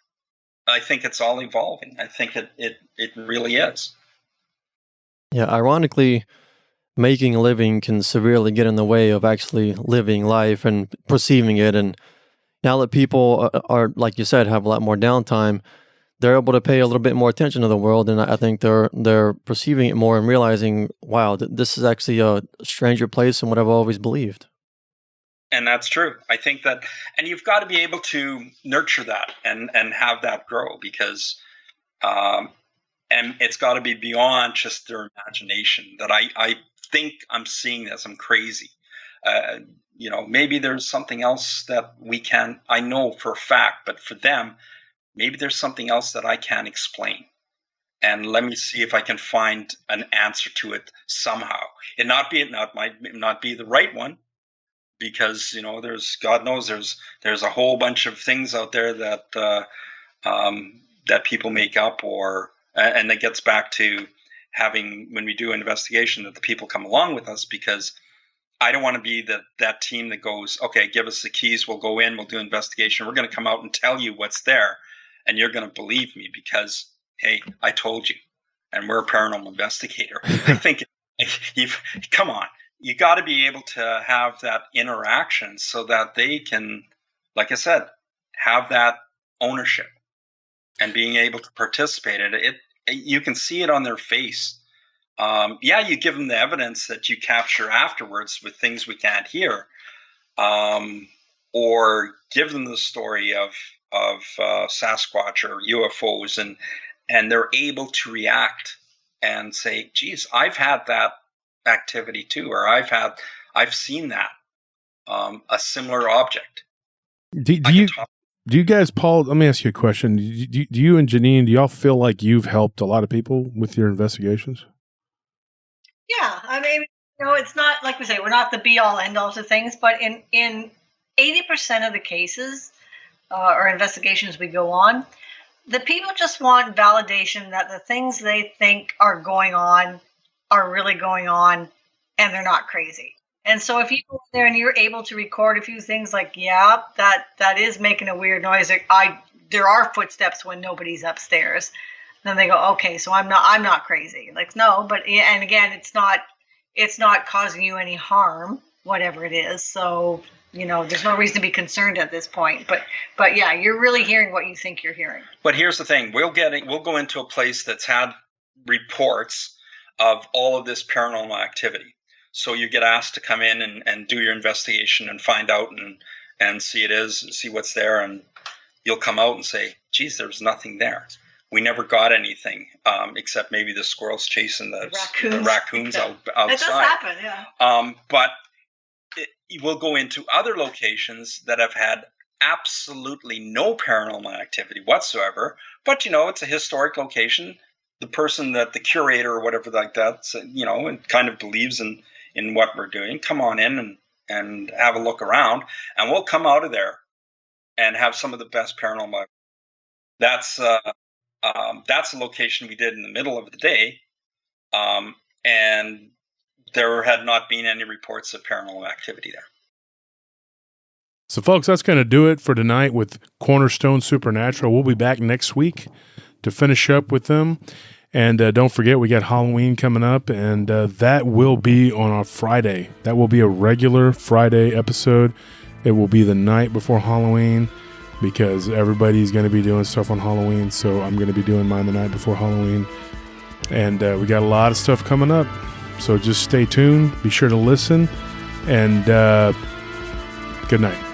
I think it's all evolving. I think it really is. Yeah, ironically, making a living can severely get in the way of actually living life and perceiving it. And now that people are, like you said, have a lot more downtime, they're able to pay a little bit more attention to the world. And I think they're perceiving it more and realizing, wow, this is actually a stranger place than what I've always believed. And that's true. I think that, and you've got to be able to nurture that and have that grow, because and it's got to be beyond just their imagination, that I think I'm seeing this, I'm crazy. Maybe there's something else that I know for a fact, but for them, maybe there's something else that I can't explain. And let me see if I can find an answer to it somehow. It might not be the right one, because, there's, God knows, there's a whole bunch of things out there that people make up, and that gets back to having, when we do an investigation, that the people come along with us, because I don't want to be that team that goes, okay, give us the keys, we'll go in, we'll do an investigation, we're going to come out and tell you what's there, and you're going to believe me because, hey, I told you, and we're a paranormal investigator. I think, come on, you got to be able to have that interaction so that they can, like I said, have that ownership. And being able to participate in it, you can see it on their face. You give them the evidence that you capture afterwards with things we can't hear, or give them the story of Sasquatch or UFOs, and they're able to react and say, "Geez, I've had that activity too," or I've seen that, a similar object. Do you guys, Paul, let me ask you a question. Do you and Janine, do y'all feel like you've helped a lot of people with your investigations? Yeah. I mean, it's not, like we say, we're not the be-all, end-all to things, but in 80% of the cases or investigations we go on, the people just want validation that the things they think are going on are really going on, and they're not crazy. And so if you go there and you're able to record a few things like, yeah, that is making a weird noise. There are footsteps when nobody's upstairs. Then they go, okay, so I'm not crazy. Like, no, but, and again, it's not causing you any harm, whatever it is. So, there's no reason to be concerned at this point. But yeah, you're really hearing what you think you're hearing. But here's the thing. We'll go into a place that's had reports of all of this paranormal activity. So you get asked to come in and do your investigation and find out and see what's there. And you'll come out and say, geez, there's nothing there. We never got anything, except maybe the squirrels chasing the raccoons outside. It does happen, yeah. But we'll go into other locations that have had absolutely no paranormal activity whatsoever, but it's a historic location. The person that the curator or whatever like that, and kind of believes in what we're doing, come on in and have a look around, and we'll come out of there and have some of the best paranormal. That's a location we did in the middle of the day, and there had not been any reports of paranormal activity there. So, folks, that's going to do it for tonight with Cornerstone Supernatural. We'll be back next week to finish up with them. And don't forget, we got Halloween coming up, and that will be on our Friday. That will be a regular Friday episode. It will be the night before Halloween because everybody's going to be doing stuff on Halloween. So I'm going to be doing mine the night before Halloween. And we got a lot of stuff coming up. So just stay tuned. Be sure to listen. And good night.